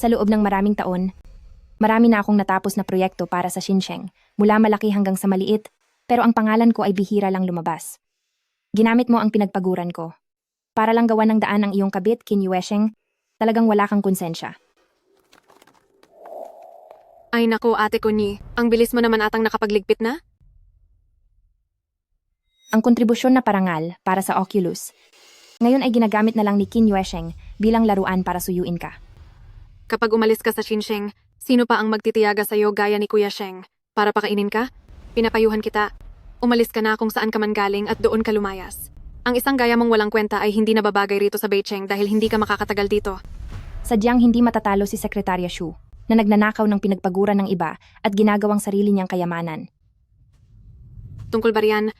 [SPEAKER 1] Sa loob ng maraming taon, marami na akong natapos na proyekto para sa Xinsheng, mula malaki hanggang sa maliit, pero ang pangalan ko ay bihira lang lumabas. Ginamit mo ang pinagpaguran ko. Para lang gawan ng daan ang iyong kabit, Qin Yuesheng, talagang wala kang konsensya.
[SPEAKER 3] Ay naku, Ate Kunyi, ang bilis mo naman atang nakapagligpit na?
[SPEAKER 1] Ang kontribusyon na parangal para sa Oculus, ngayon ay ginagamit na lang ni Qin Yuesheng bilang laruan para suyuin ka.
[SPEAKER 3] Kapag umalis ka sa Xinsheng, sino pa ang magtitiyaga sa'yo gaya ni Kuya Sheng? Para pakainin ka? Pinapayuhan kita. Umalis ka na kung saan ka man galing at doon ka lumayas. Ang isang gaya mong walang kwenta ay hindi nababagay rito sa Beicheng dahil hindi ka makakatagal dito.
[SPEAKER 1] Sadyang hindi matatalo si Sekretarya Shu na nagnanakaw ng pinagpaguran ng iba at ginagawang sarili niyang kayamanan.
[SPEAKER 3] Tungkol ba riyan?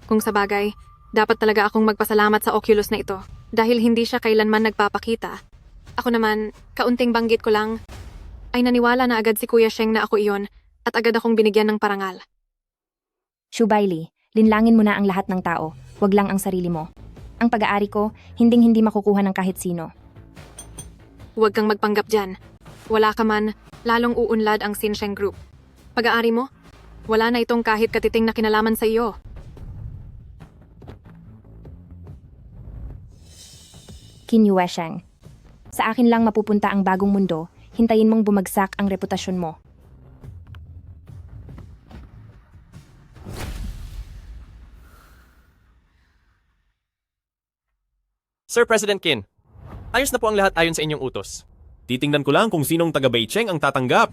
[SPEAKER 3] Kung sa bagay, dapat talaga akong magpasalamat sa Oculus na ito dahil hindi siya kailanman nagpapakita. Ako naman, kaunting banggit ko lang, ay naniwala na agad si Kuya Sheng na ako iyon at agad akong binigyan ng parangal.
[SPEAKER 1] Shu Bailey, linlangin mo na ang lahat ng tao, wag lang ang sarili mo. Ang pag-aari ko, hinding-hindi makukuha ng kahit sino.
[SPEAKER 3] Huwag kang magpanggap dyan. Wala ka man, lalong uunlad ang Xinsheng Group. Pag-aari mo, wala na itong kahit katiting na kinalaman sa iyo.
[SPEAKER 1] Qin Yuesheng, sa akin lang mapupunta ang bagong mundo, hintayin mong bumagsak ang reputasyon mo.
[SPEAKER 10] Sir President Qin, ayos na po ang lahat ayon sa inyong utos.
[SPEAKER 2] Titingnan ko lang kung sinong taga Beicheng ang tatanggap.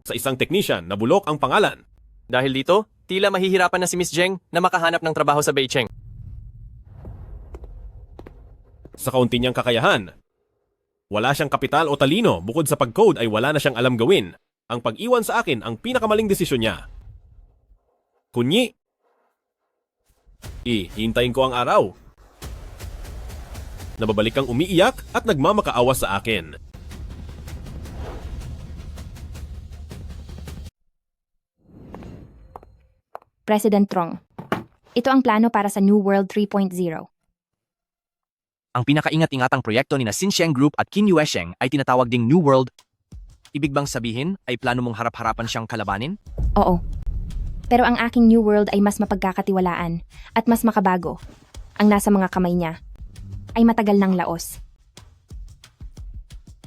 [SPEAKER 2] Sa isang technician na bulok ang pangalan.
[SPEAKER 10] Dahil dito, tila mahihirapan na si Miss Zheng na makahanap ng trabaho sa Beicheng.
[SPEAKER 2] Sa kaunti niyang kakayahan. Wala siyang kapital o talino, bukod sa pag-code ay wala na siyang alam gawin. Ang pag-iwan sa akin ang pinakamaling desisyon niya. Kunyi. Hintayin ko ang araw. Nababalik kang umiiyak at nagmamakaawa sa akin.
[SPEAKER 1] President Trong, ito ang plano para sa New World 3.0.
[SPEAKER 11] Ang pinakaingat-ingatang proyekto ni na Xinsheng Group at Qin Yuesheng ay tinatawag ding New World.
[SPEAKER 10] Ibig bang sabihin ay plano mong harap-harapan siyang kalabanin?
[SPEAKER 1] Oo. Pero ang aking new world ay mas mapagkakatiwalaan at mas makabago. Ang nasa mga kamay niya ay matagal ng laos.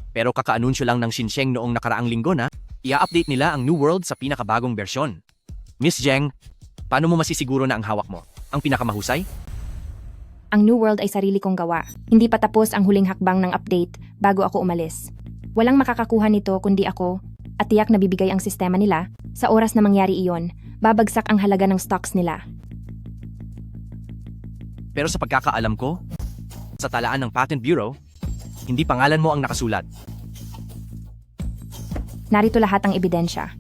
[SPEAKER 10] Pero kakaanunsyo lang ng Xinsheng noong nakaraang linggo na i-update nila ang New World sa pinakabagong bersyon. Miss Zheng, paano mo masisiguro na ang hawak mo ang pinakamahusay?
[SPEAKER 1] Ang new world ay sarili kong gawa. Hindi pa tapos ang huling hakbang ng update bago ako umalis. Walang makakakuha nito kundi ako at tiyak na bibigay ang sistema nila. Sa oras na mangyari iyon, babagsak ang halaga ng stocks nila.
[SPEAKER 10] Pero sa pagkakaalam ko, sa talaan ng Patent Bureau, hindi pangalan mo ang nakasulat.
[SPEAKER 1] Narito lahat ang ebidensya.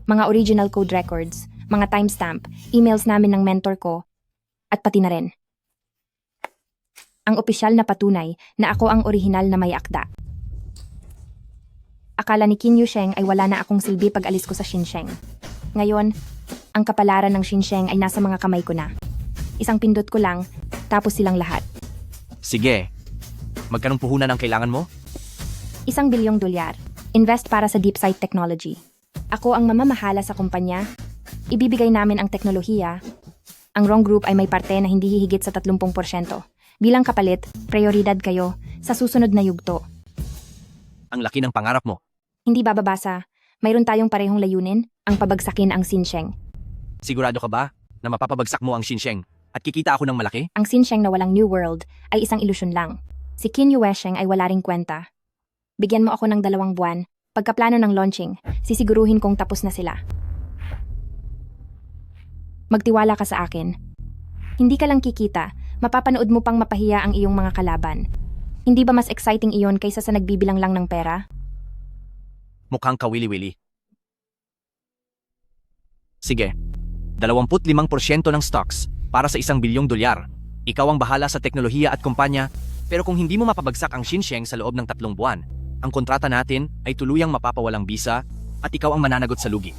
[SPEAKER 1] Mga original code records, mga timestamp, emails namin ng mentor ko, at pati na rin. Ang opisyal na patunay na ako ang orihinal na may akda. Akala ni Qin Yusheng ay wala na akong silbi pag alis ko sa Xinsheng. Ngayon, ang kapalaran ng Xinsheng ay nasa mga kamay ko na. Isang pindot ko lang, tapos silang lahat.
[SPEAKER 10] Sige, magkanong puhunan ang kailangan mo?
[SPEAKER 1] $1 bilyong. Invest para sa deep site technology. Ako ang mamamahala sa kumpanya. Ibibigay namin ang teknolohiya. Ang wrong group ay may parte na hindi hihigit sa 30%. Bilang kapalit, prioridad kayo sa susunod na yugto.
[SPEAKER 10] Ang laki ng pangarap mo.
[SPEAKER 1] Hindi bababasa. Mayroon tayong parehong layunin, ang pabagsakin ang Xinsheng.
[SPEAKER 10] Sigurado ka ba na mapapabagsak mo ang Xinsheng at kikita ako ng malaki?
[SPEAKER 1] Ang Xinsheng na walang new world ay isang ilusyon lang. Si Qin Yuesheng ay wala ring kwenta. Bigyan mo ako ng 2 buwan. Pagkaplano ng launching, sisiguruhin kong tapos na sila. Magtiwala ka sa akin. Hindi ka lang kikita, mapapanood mo pang mapahiya ang iyong mga kalaban. Hindi ba mas exciting iyon kaysa sa nagbibilang lang ng pera?
[SPEAKER 10] Mukhang kawili-wili. Sige, 25% ng stocks para sa $1 bilyong. Ikaw ang bahala sa teknolohiya at kumpanya, pero kung hindi mo mapabagsak ang Xinsheng sa loob ng 3 buwan, ang kontrata natin ay tuluyang mapapawalang bisa at ikaw ang mananagot sa lugi.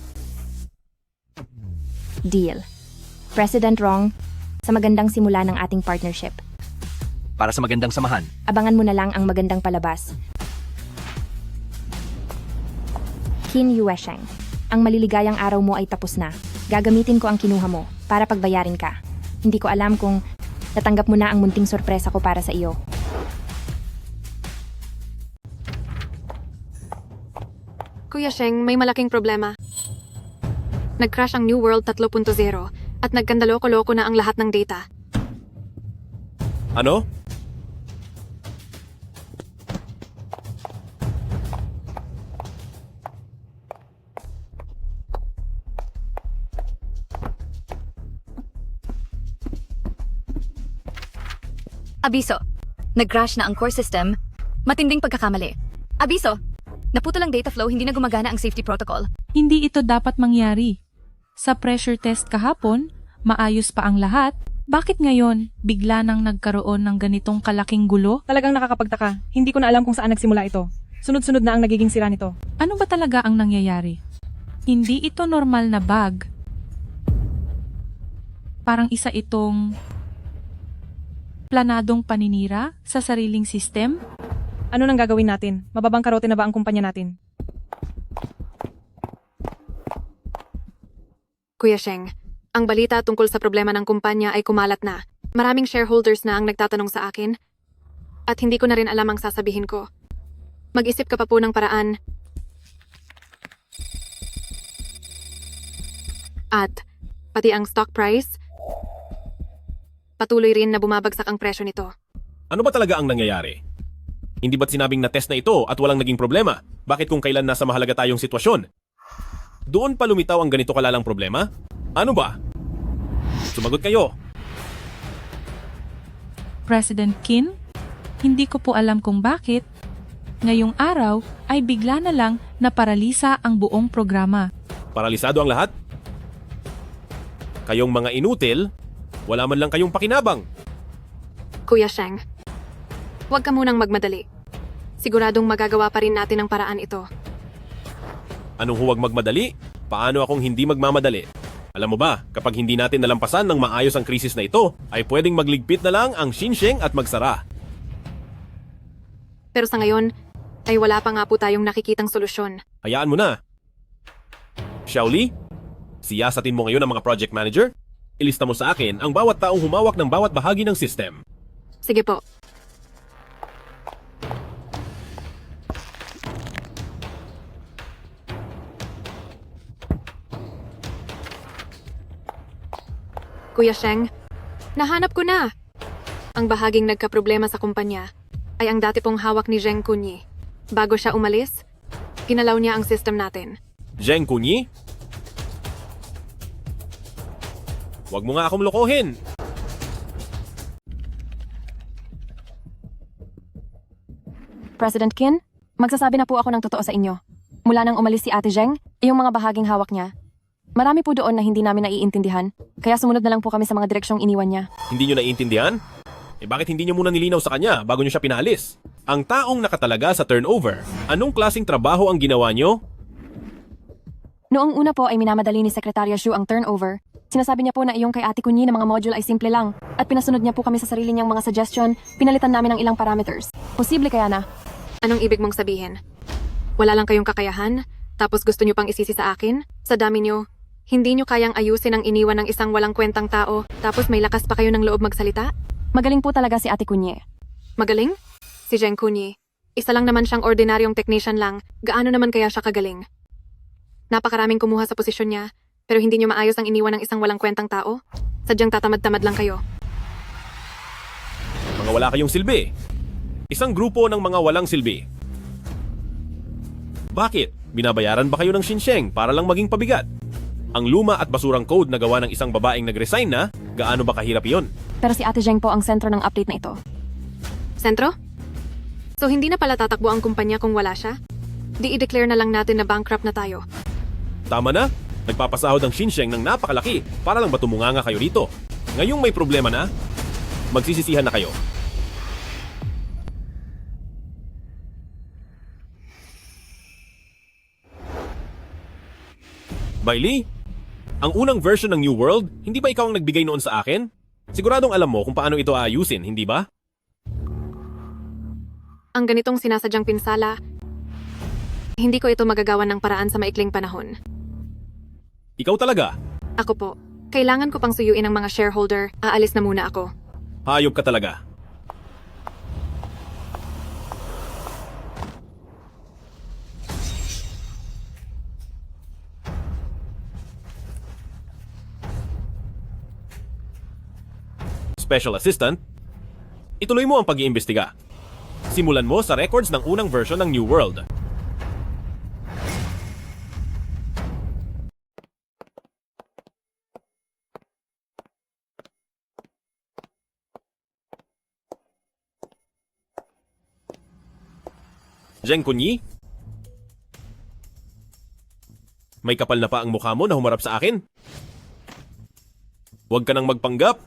[SPEAKER 1] Deal. President Rong, sa magandang simula ng ating partnership.
[SPEAKER 10] Para sa magandang samahan,
[SPEAKER 1] Abangan mo na lang ang magandang palabas. Qin Yuesheng, ang maliligayang araw mo ay tapos na. Gagamitin ko ang kinuha mo para pagbayarin ka. Hindi ko alam kung natanggap mo na ang munting sorpresa ko para sa iyo.
[SPEAKER 3] Kuya Sheng, may malaking problema. Nag-crash ang New World 3.0 at nagkandaloko-loko na ang lahat ng data.
[SPEAKER 2] Ano?
[SPEAKER 6] Abiso, nag-crash na ang core system. Matinding pagkakamali. Abiso, naputol ang data flow, hindi na gumagana ang safety protocol.
[SPEAKER 7] Hindi ito dapat mangyari. Sa pressure test kahapon, maayos pa ang lahat. Bakit ngayon, bigla nang nagkaroon ng ganitong kalaking gulo?
[SPEAKER 8] Talagang nakakapagtaka. Hindi ko na alam kung saan nagsimula ito. Sunod-sunod na ang nagiging sira nito.
[SPEAKER 7] Ano ba talaga ang nangyayari? Hindi ito normal na bug. Parang isa itong planadong paninira sa sariling system?
[SPEAKER 8] Ano nang gagawin natin? Mababangkarote na ba ang kumpanya natin?
[SPEAKER 3] Kuya Sheng, ang balita tungkol sa problema ng kumpanya ay kumalat na. Maraming shareholders na ang nagtatanong sa akin. At hindi ko na rin alam ang sasabihin ko. Mag-isip ka pa po ng paraan. At pati ang stock price, patuloy rin na bumabagsak ang presyo nito.
[SPEAKER 2] Ano ba talaga ang nangyayari? Hindi ba't sinabing na-test na ito at walang naging problema? Bakit kung kailan nasa mahalaga tayong sitwasyon? Doon pa lumitaw ang ganito kalalang problema? Ano ba? Sumagot kayo.
[SPEAKER 7] President Qin? Hindi ko po alam kung bakit. Ngayong araw ay bigla na lang naparalisa ang buong programa.
[SPEAKER 2] Paralisado ang lahat? Kayong mga inutil, wala man lang kayong pakinabang.
[SPEAKER 3] Kuya Sheng, huwag ka munang magmadali. Siguradong magagawa pa rin natin ang paraan ito.
[SPEAKER 2] Anong huwag magmadali? Paano akong hindi magmamadali? Alam mo ba, kapag hindi natin nalampasan ng maayos ang krisis na ito, ay pwedeng magligpit na lang ang Xinsheng at magsara.
[SPEAKER 3] Pero sa ngayon, ay wala pa nga po tayong nakikitang solusyon.
[SPEAKER 2] Hayaan mo na. Xiaoli, siyasatin mo ngayon ang mga project manager? Ilista mo sa akin ang bawat taong humawak ng bawat bahagi ng system.
[SPEAKER 3] Sige po. Kuya Sheng, nahanap ko na. Ang bahaging nagkaproblema sa kumpanya ay ang dati pong hawak ni Zheng Kunyi. Bago siya umalis, ginalaw niya ang system natin.
[SPEAKER 2] Zheng Kunyi? Huwag mo nga akong lokohin.
[SPEAKER 5] President Qin, magsasabi na po ako ng totoo sa inyo. Mula nang umalis si Ate Zheng, yung mga bahaging hawak niya, marami po doon na hindi namin naiintindihan, kaya sumunod na lang po kami sa mga direksyong iniwan niya.
[SPEAKER 2] Hindi nyo naiintindihan? Eh bakit hindi nyo muna nilinaw sa kanya bago nyo siya pinalis? Ang taong nakatalaga sa turnover, anong klaseng trabaho ang ginawa nyo?
[SPEAKER 5] Noong una po ay minamadali ni Sekretarya Xu ang turnover. Sinasabi niya po na iyong kay Ate Kunyi na mga module ay simple lang at pinasunod niya po kami sa sarili niyang mga suggestion, pinalitan namin ang ilang parameters. Posible kaya na?
[SPEAKER 3] Anong ibig mong sabihin? Wala lang kayong kakayahan, tapos gusto nyo pang isisi sa akin? Sa dami nyo, hindi nyo kayang ayusin ang iniwan ng isang walang kwentang tao, tapos may lakas pa kayo ng loob magsalita?
[SPEAKER 5] Magaling po talaga si Ate Kunyi.
[SPEAKER 3] Magaling? Si Zheng Kunyi. Isa lang naman siyang ordinaryong technician lang, gaano naman kaya siya kagaling? Napakaraming kumuha sa posisyon niya, pero hindi nyo maayos ang iniwan ng isang walang kwentang tao? Sadyang tatamad-tamad lang kayo.
[SPEAKER 2] Mga wala kayong silbi. Isang grupo ng mga walang silbi. Bakit? Binabayaran ba kayo ng Xinsheng para lang maging pabigat? Ang luma at basurang code na gawa ng isang babaeng nag-resign na, gaano ba kahirap yon?
[SPEAKER 5] Pero si Ate Zheng po ang sentro ng update na ito.
[SPEAKER 3] Sentro? So hindi na pala tatakbo ang kumpanya kung wala siya? Di i-declare na lang natin na bankrupt na tayo.
[SPEAKER 2] Tama na. Nagpapasahod ang Xinsheng ng napakalaki para lang ba tumunganga kayo dito? Ngayong may problema na, magsisisihan na kayo. Bailey, ang unang version ng New World, hindi ba ikaw ang nagbigay noon sa akin? Siguradong alam mo kung paano ito aayusin, hindi ba?
[SPEAKER 3] Ang ganitong sinasadyang pinsala, hindi ko ito magagawan ng paraan sa maikling panahon.
[SPEAKER 2] Ikaw talaga.
[SPEAKER 3] Ako po, kailangan ko pang suyuin ang mga shareholder, aalis na muna ako.
[SPEAKER 2] Hayop ka talaga. Special Assistant, ituloy mo ang pag-iimbestiga. Simulan mo sa records ng unang version ng New World. Zheng Kunyi? May kapal na pa ang mukha mo na humarap sa akin? Huwag ka nang magpanggap.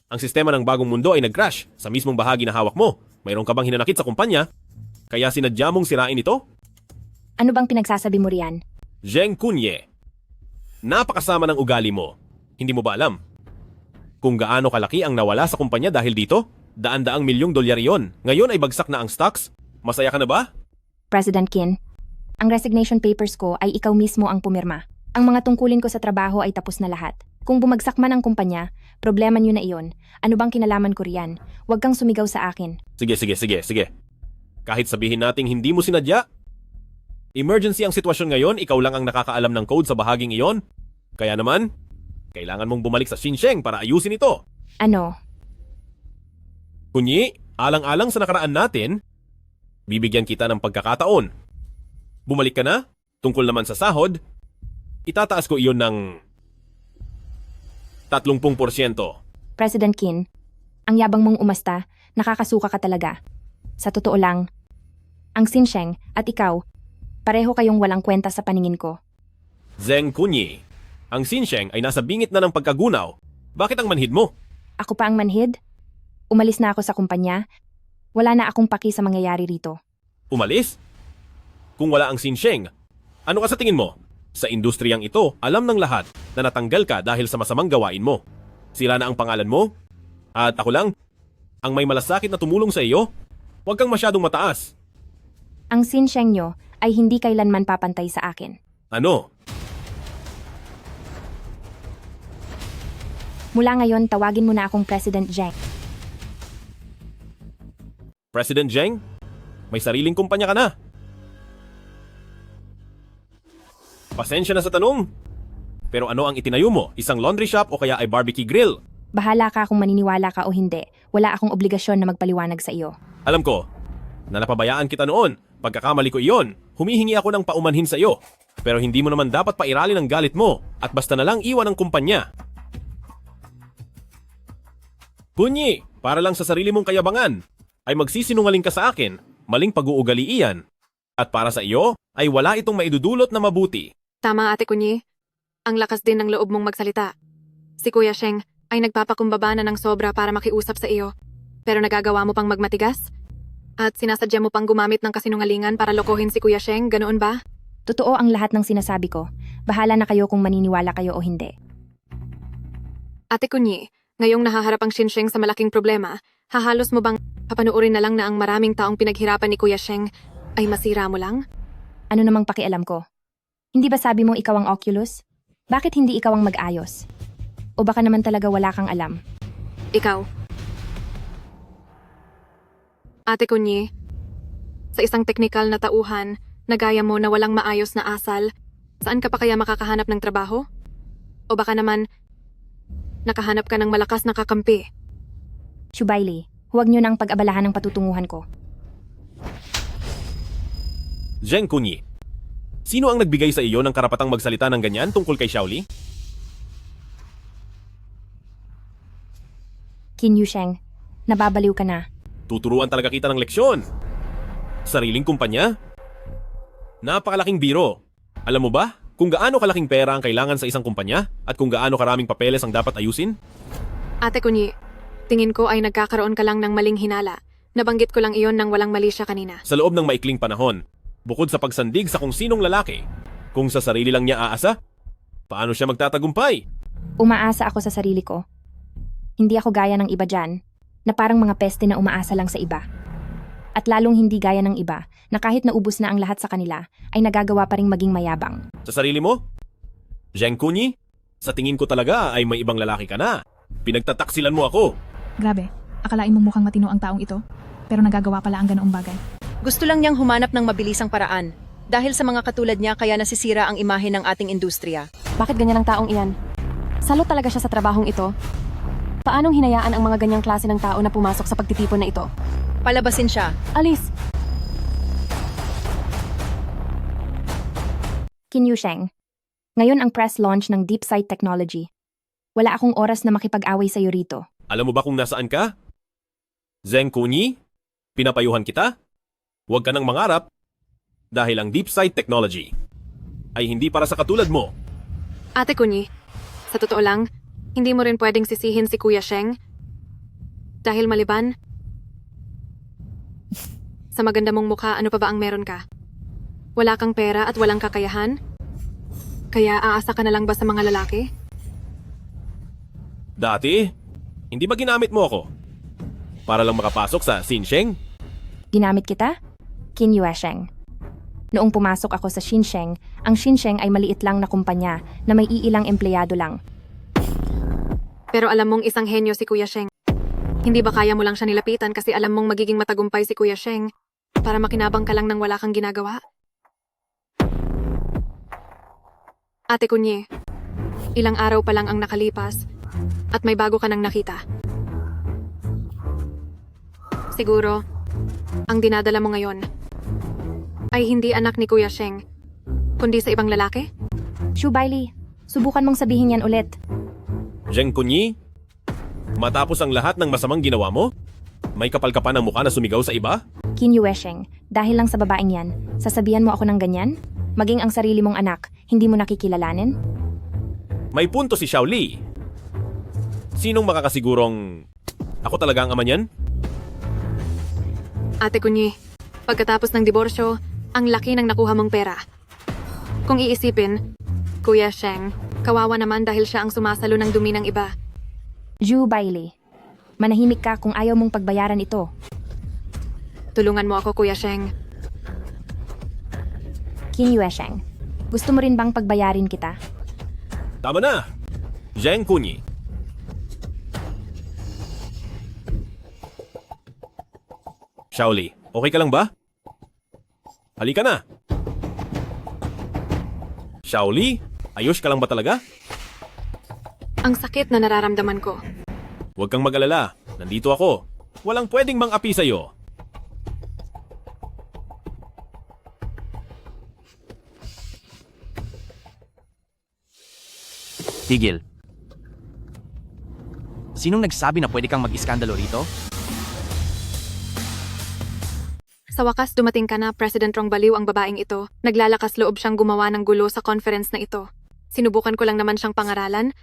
[SPEAKER 2] Ang sistema ng bagong mundo ay nag-crash sa mismong bahagi na hawak mo. Mayroon ka bang hinanakit sa kumpanya? Kaya sinadya mong sirain ito?
[SPEAKER 1] Ano bang pinagsasabi mo riyan?
[SPEAKER 2] Zheng Kunyi, napakasama ng ugali mo. Hindi mo ba alam? Kung gaano kalaki ang nawala sa kumpanya dahil dito? Daan-daang milyong dolyar yon. Ngayon ay bagsak na ang stocks. Masaya ka na ba?
[SPEAKER 1] President Qin, ang resignation papers ko ay ikaw mismo ang pumirma. Ang mga tungkulin ko sa trabaho ay tapos na lahat. Kung bumagsak man ang kumpanya, problema nyo na iyon. Ano bang kinalaman ko riyan? Huwag kang sumigaw sa akin.
[SPEAKER 2] Sige. Kahit sabihin nating hindi mo sinadya, emergency ang sitwasyon ngayon, ikaw lang ang nakakaalam ng code sa bahaging iyon. Kaya naman, kailangan mong bumalik sa Xinsheng para ayusin ito.
[SPEAKER 1] Ano?
[SPEAKER 2] Kunyi, alang-alang sa nakaraan natin, bibigyan kita ng pagkakataon. Bumalik ka na, tungkol naman sa sahod, itataas ko iyon ng 30%.
[SPEAKER 1] President Qin, ang yabang mong umasta, nakakasuka ka talaga. Sa totoo lang, ang Xinsheng at ikaw, pareho kayong walang kwenta sa paningin ko.
[SPEAKER 2] Zheng Kunyi, ang Xinsheng ay nasa bingit na ng pagkagunaw. Bakit ang manhid mo?
[SPEAKER 1] Ako pa ang manhid? Umalis na ako sa kumpanya. Wala na akong paki sa mangyayari rito.
[SPEAKER 2] Umalis? Kung wala ang Xinsheng, ano ka sa tingin mo? Sa industriyang ito, alam ng lahat na natanggal ka dahil sa masamang gawain mo. Sira na ang pangalan mo? At ako lang, ang may malasakit na tumulong sa iyo? Huwag kang masyadong mataas.
[SPEAKER 1] Ang Xinsheng nyo ay hindi kailanman papantay sa akin.
[SPEAKER 2] Ano?
[SPEAKER 1] Mula ngayon, tawagin mo na akong President Zheng.
[SPEAKER 2] President Zheng? May sariling kumpanya ka na. Pasensya na sa tanong. Pero ano ang itinayo mo? Isang laundry shop o kaya ay barbecue grill?
[SPEAKER 1] Bahala ka kung maniniwala ka o hindi. Wala akong obligasyon na magpaliwanag sa iyo.
[SPEAKER 2] Alam ko, na napabayaan kita noon. Pagkakamali ko iyon, humihingi ako ng paumanhin sa iyo. Pero hindi mo naman dapat pairalin ang galit mo at basta na lang iwan ang kumpanya. Kunyi, para lang sa sarili mong kayabangan, ay magsisinungaling ka sa akin, maling pag-uugali iyan. At para sa iyo, ay wala itong maidudulot na mabuti.
[SPEAKER 3] Tama, Ate Kunyi. Ang lakas din ng loob mong magsalita. Si Kuya Sheng ay nagpapakumbaba na ng sobra para makiusap sa iyo. Pero nagagawa mo pang magmatigas? At sinasadya mo pang gumamit ng kasinungalingan para lokohin si Kuya Sheng, ganoon ba?
[SPEAKER 1] Totoo ang lahat ng sinasabi ko. Bahala na kayo kung maniniwala kayo o hindi.
[SPEAKER 3] Ate Kunyi, ngayong nahaharap ang Xinsheng sa malaking problema, hahalos mo bang papanuorin na lang na ang maraming taong pinaghirapan ni Kuya Sheng ay masira mo lang?
[SPEAKER 1] Ano namang pakialam ko? Hindi ba sabi mo ikaw ang Oculus? Bakit hindi ikaw ang mag-ayos? O baka naman talaga wala kang alam?
[SPEAKER 3] Ikaw. Ate Kunyi, sa isang teknikal na tauhan, nagaya mo na walang maayos na asal, saan ka pa kaya makakahanap ng trabaho? O baka naman, nakahanap ka ng malakas na kakampi?
[SPEAKER 1] Shubaili, huwag niyo nang pag-abalahan ng patutunguhan ko.
[SPEAKER 2] Zheng Kunyi, sino ang nagbigay sa iyo ng karapatang magsalita ng ganyan tungkol kay Xiaoli?
[SPEAKER 1] Qin Yusheng, nababaliw ka na.
[SPEAKER 2] Tuturuan talaga kita ng leksyon. Sariling kumpanya? Napakalaking biro. Alam mo ba kung gaano kalaking pera ang kailangan sa isang kumpanya at kung gaano karaming papeles ang dapat ayusin?
[SPEAKER 3] Ate Kunyi, tingin ko ay nagkakaroon ka lang ng maling hinala. Nabanggit ko lang iyon nang walang mali siya kanina.
[SPEAKER 2] Sa loob ng maikling panahon, bukod sa pagsandig sa kung sinong lalaki, kung sa sarili lang niya aasa, paano siya magtatagumpay?
[SPEAKER 1] Umaasa ako sa sarili ko. Hindi ako gaya ng iba dyan, na parang mga peste na umaasa lang sa iba. At lalong hindi gaya ng iba, na kahit naubos na ang lahat sa kanila, ay nagagawa pa ring maging mayabang.
[SPEAKER 2] Sa sarili mo? Zheng Kunyi, sa tingin ko talaga ay may ibang lalaki ka na. Pinagtataksilan mo ako.
[SPEAKER 11] Grabe, akalain mong mukhang matino ang taong ito, pero nagagawa pala ang ganoong bagay.
[SPEAKER 12] Gusto lang niyang humanap ng mabilisang paraan. Dahil sa mga katulad niya kaya nasisira ang imahe ng ating industriya.
[SPEAKER 5] Bakit ganyan ang taong iyan? Salot talaga siya sa trabahong ito. Paanong hinayaan ang mga ganyang klase ng tao na pumasok sa pagtitipon na ito?
[SPEAKER 12] Palabasin siya.
[SPEAKER 5] Alis!
[SPEAKER 1] Qin Yusheng, ngayon ang press launch ng DeepSight Technology. Wala akong oras na makipag-away sa iyo rito.
[SPEAKER 2] Alam mo ba kung nasaan ka? Zheng Kunyi, pinapayuhan kita? Huwag ka nang mangarap dahil ang DeepSight Technology ay hindi para sa katulad mo.
[SPEAKER 3] Ate Kunyi, sa totoo lang, hindi mo rin pwedeng sisihin si Kuya Sheng dahil maliban sa maganda mong mukha, ano pa ba ang meron ka? Wala kang pera at walang kakayahan? Kaya aasa ka na lang ba sa mga lalaki?
[SPEAKER 2] Dati, hindi ba ginamit mo ako para lang makapasok sa Xinsheng?
[SPEAKER 1] Ginamit kita? Qin Yusheng. Noong pumasok ako sa Xinsheng, ang Xinsheng ay maliit lang na kumpanya na may iilang empleyado lang.
[SPEAKER 3] Pero alam mong isang henyo si Kuya Sheng. Hindi ba kaya mo lang siya nilapitan kasi alam mong magiging matagumpay si Kuya Sheng para makinabang ka lang nang wala kang ginagawa? Ate Kunyi, ilang araw pa lang ang nakalipas at may bago ka nang nakita. Siguro, ang dinadala mo ngayon ay hindi anak ni Kuya Sheng, kundi sa ibang lalaki?
[SPEAKER 1] Shubaili, subukan mong sabihin yan ulit.
[SPEAKER 2] Zheng Kunyi, matapos ang lahat ng masamang ginawa mo, may kapal ka pa ng mukha na sumigaw sa iba?
[SPEAKER 1] Qin Yusheng, dahil lang sa babaeng yan, sasabihan mo ako ng ganyan? Maging ang sarili mong anak, hindi mo nakikilalanin?
[SPEAKER 2] May punto si Xiaoli. Sinong makakasigurong ako talaga ang ama niyan?
[SPEAKER 3] Ate Kunyi, pagkatapos ng diborsyo, ang laki ng nakuha mong pera. Kung iisipin, Kuya Sheng, kawawa naman dahil siya ang sumasalo ng dumi ng iba.
[SPEAKER 1] Zhu Bailey, manahimik ka kung ayaw mong pagbayaran ito.
[SPEAKER 3] Tulungan mo ako, Kuya Sheng.
[SPEAKER 1] Qin Yuesheng, gusto mo rin bang pagbayarin kita?
[SPEAKER 2] Tama na! Zheng Kunyi. Shaoli, okay ka lang ba? Halika na! Shaoli, ayos ka lang ba talaga?
[SPEAKER 3] Ang sakit na nararamdaman ko.
[SPEAKER 2] Huwag kang mag-alala. Nandito ako. Walang pwedeng mang-api sa'yo.
[SPEAKER 10] Tigil. Sinong nagsabi na pwede kang mag-iskandalo rito?
[SPEAKER 3] Sa wakas dumating ka na, President Rong Baliw ang babaeng ito. Naglalakas loob siyang gumawa ng gulo sa conference na ito. Sinubukan ko lang naman siyang pangaralan,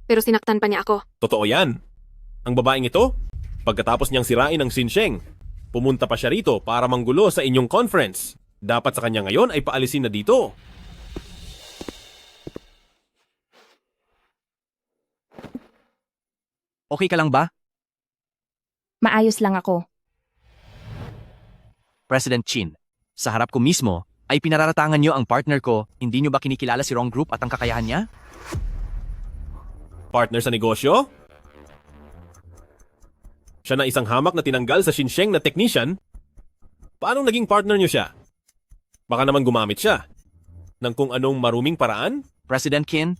[SPEAKER 3] pero sinaktan pa niya ako.
[SPEAKER 2] Totoo yan. Ang babaeng ito, pagkatapos niyang sirain ang Xinsheng, pumunta pa siya rito para manggulo sa inyong conference. Dapat sa kanya ngayon ay paalisin na dito.
[SPEAKER 10] Okay ka lang ba?
[SPEAKER 1] Maayos lang ako.
[SPEAKER 10] President Chin, sa harap ko mismo, ay pinararatangan niyo ang partner ko. Hindi niyo ba kinikilala si Wrong Group at ang kakayahan niya?
[SPEAKER 2] Partner sa negosyo? Siya na isang hamak na tinanggal sa Xinsheng na technician? Paano naging partner niyo siya? Baka naman gumamit siya ng kung anong maruming paraan?
[SPEAKER 10] President Qin,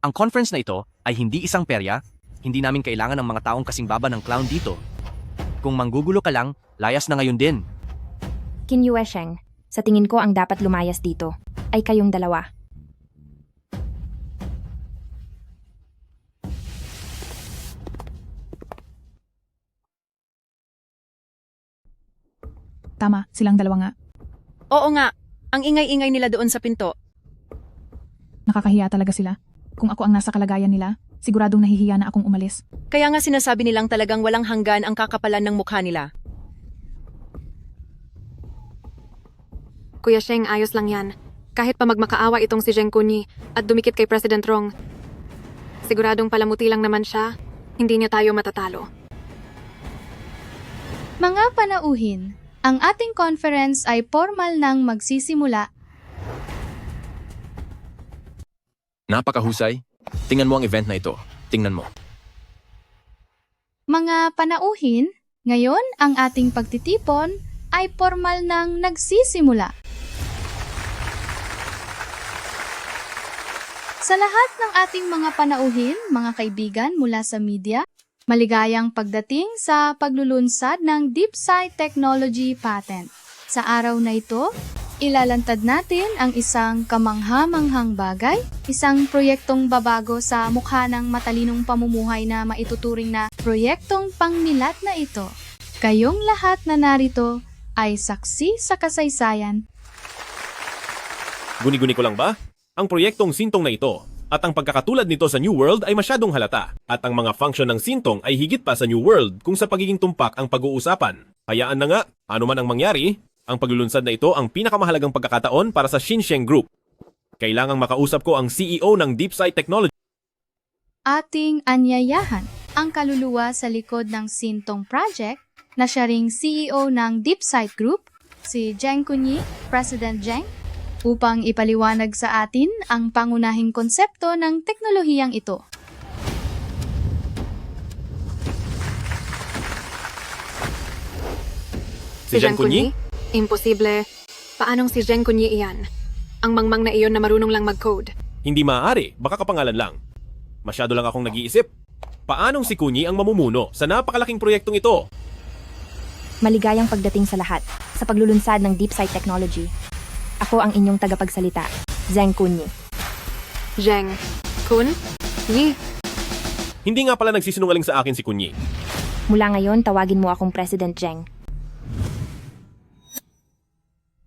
[SPEAKER 10] ang conference na ito ay hindi isang perya. Hindi namin kailangan ng mga taong kasing baba ng clown dito. Kung manggugulo ka lang, layas na ngayon din.
[SPEAKER 1] Qin Yuesheng, sa tingin ko ang dapat lumayas dito ay kayong dalawa.
[SPEAKER 11] Tama, silang dalawa nga.
[SPEAKER 12] Oo nga, ang ingay-ingay nila doon sa pinto.
[SPEAKER 11] Nakakahiya talaga sila. Kung ako ang nasa kalagayan nila, siguradong nahihiya na akong umalis.
[SPEAKER 12] Kaya nga sinasabi nilang talagang walang hanggan ang kakapalan ng mukha nila.
[SPEAKER 3] Kuya Sheng, ayos lang yan. Kahit pa magmakaawa itong si Zheng Kunyi at dumikit kay President Rong, siguradong palamuti lang naman siya, hindi niya tayo matatalo.
[SPEAKER 4] Mga panauhin, ang ating conference ay formal nang magsisimula.
[SPEAKER 9] Napakahusay. Tingnan mo ang event na ito. Tingnan mo.
[SPEAKER 4] Mga panauhin, ngayon ang ating pagtitipon ay formal nang nagsisimula. Sa lahat ng ating mga panauhin, mga kaibigan mula sa media, maligayang pagdating sa paglulunsad ng DeepSight Technology Patent. Sa araw na ito, ilalantad natin ang isang kamangha-manghang bagay, isang proyektong babago sa mukha ng matalinong pamumuhay na maituturing na proyektong pangnilat na ito. Kayong lahat na narito ay saksi sa kasaysayan.
[SPEAKER 2] Guni-guni ko lang ba? Ang proyektong Sintong na ito at ang pagkakatulad nito sa New World ay masyadong halata. At ang mga function ng Sintong ay higit pa sa New World kung sa pagiging tumpak ang pag-uusapan. Hayaan na nga, ano man ang mangyari, ang paglulunsad na ito ang pinakamahalagang pagkakataon para sa Xinsheng Group. Kailangang makausap ko ang CEO ng DeepSight Technology.
[SPEAKER 4] Ating anyayahan ang kaluluwa sa likod ng Sintong Project na siya ring CEO ng DeepSight Group, si Zheng Kunyi, President Zheng, upang ipaliwanag sa atin ang pangunahing konsepto ng teknolohiyang ito.
[SPEAKER 2] Si Zheng Kunyi?
[SPEAKER 3] Imposible. Paanong si Zheng Kunyi iyan? Ang mangmang na iyon na marunong lang mag-code.
[SPEAKER 2] Hindi maaari, baka kapangalan lang. Masyado lang akong nag-iisip. Paanong si Kunyi ang mamumuno sa napakalaking proyektong ito?
[SPEAKER 1] Maligayang pagdating sa lahat sa paglulunsad ng DeepSight Technology. Ako ang inyong tagapagsalita, Zheng Kunyi.
[SPEAKER 3] Zheng Kun? Yi?
[SPEAKER 2] Hindi nga pala nagsisinungaling sa akin si Kunyi.
[SPEAKER 1] Mula ngayon, tawagin mo akong President Zheng.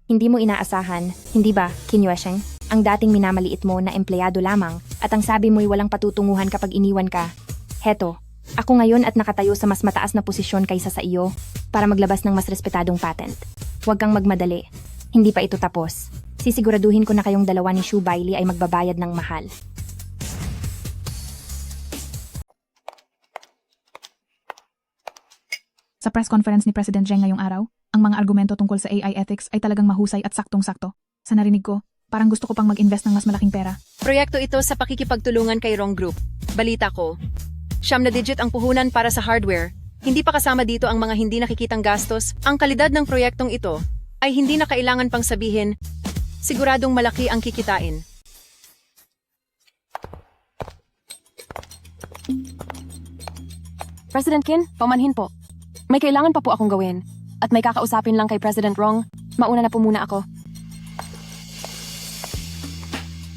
[SPEAKER 1] Hindi mo inaasahan, hindi ba, Qin Yuesheng? Ang dating minamaliit mo na empleyado lamang at ang sabi mo'y walang patutunguhan kapag iniwan ka. Heto, ako ngayon at nakatayo sa mas mataas na posisyon kaysa sa iyo para maglabas ng mas respetadong patent. Huwag kang magmadali. Hindi pa ito tapos. Sisiguraduhin ko na kayong dalawa ni Shu Bailey ay magbabayad ng mahal.
[SPEAKER 11] Sa press conference ni President Zheng ngayong araw, ang mga argumento tungkol sa AI ethics ay talagang mahusay at saktong-sakto. Sa narinig ko, parang gusto ko pang mag-invest ng mas malaking pera.
[SPEAKER 12] Proyekto ito sa pakikipagtulungan kay Wrong Group. Balita ko. 9 ang puhunan para sa hardware. Hindi pa kasama dito ang mga hindi nakikitang gastos. Ang kalidad ng proyektong ito ay hindi na kailangan pang sabihin, siguradong malaki ang kikitain.
[SPEAKER 5] President Kin, paumanhin po. May kailangan pa po akong gawin. At may kakausapin lang kay President Wrong. Mauna na po muna ako.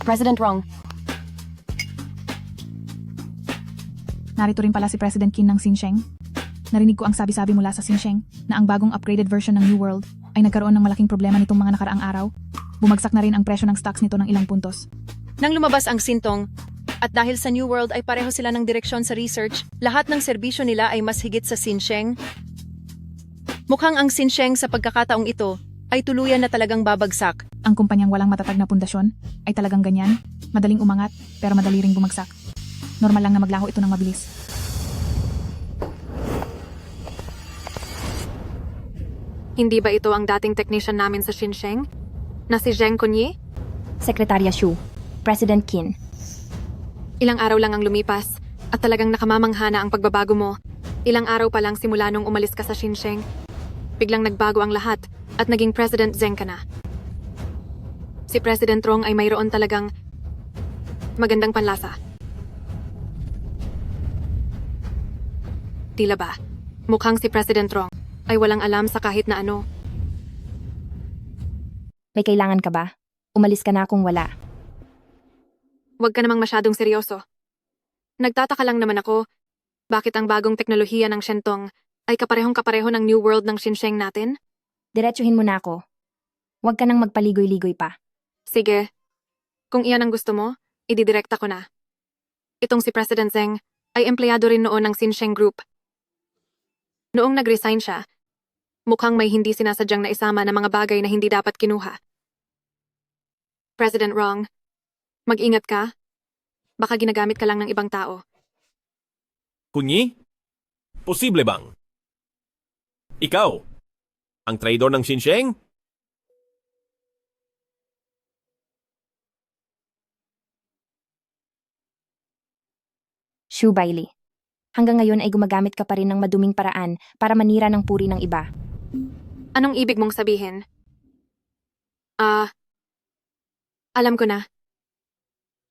[SPEAKER 5] President Wrong,
[SPEAKER 11] Narito rin pala si President Qin ng Xinsheng. Narinig ko ang sabi-sabi mula sa Xinsheng na ang bagong upgraded version ng New World ay nagkaroon ng malaking problema nitong mga nakaraang araw. Bumagsak na rin ang presyo ng stocks nito ng ilang puntos.
[SPEAKER 12] Nang lumabas ang Sintong, at dahil sa New World ay pareho sila ng direksyon sa research, lahat ng serbisyo nila ay mas higit sa Xinsheng. Mukhang ang Xinsheng sa pagkakataong ito ay tuluyan na talagang babagsak.
[SPEAKER 11] Ang kumpanyang walang matatag na pundasyon ay talagang ganyan. Madaling umangat, pero madali ring bumagsak. Normal lang na maglaho ito ng mabilis.
[SPEAKER 3] Hindi ba ito ang dating technician namin sa Xinsheng? Na si Zheng Kunyi?
[SPEAKER 1] Sekretarya Shu, President Qin.
[SPEAKER 3] Ilang araw lang ang lumipas at talagang nakamamanghana ang pagbabago mo. Ilang araw pa lang simula nung umalis ka sa Xinsheng. Biglang nagbago ang lahat at naging President Zheng ka na. Si President Rong ay mayroon talagang magandang panlasa. Tila ba? Mukhang si President Rong ay walang alam sa kahit na ano.
[SPEAKER 1] May kailangan ka ba? Umalis ka na kung wala.
[SPEAKER 3] Huwag ka namang masyadong seryoso. Nagtataka lang naman ako, bakit ang bagong teknolohiya ng Shentong ay kaparehong-kapareho ng New World ng Xinsheng natin?
[SPEAKER 1] Diretsuhin mo na ako. Huwag ka nang magpaligoy-ligoy pa.
[SPEAKER 3] Sige. Kung iyan ang gusto mo, ididirekta ko na. Itong si President Zheng ay empleyado rin noon ng Xinsheng Group. Noong nag-resign siya, mukhang may hindi sinasadyang naisama na mga bagay na hindi dapat kinuha. President Wrong, mag-ingat ka. Baka ginagamit ka lang ng ibang tao.
[SPEAKER 2] Kunyi? Posible bang? Ikaw, ang traidor ng Xinsheng?
[SPEAKER 1] Shu Bailey. Hanggang ngayon ay gumagamit ka pa rin ng maduming paraan para manira ng puri ng iba.
[SPEAKER 3] Anong ibig mong sabihin? Alam ko na.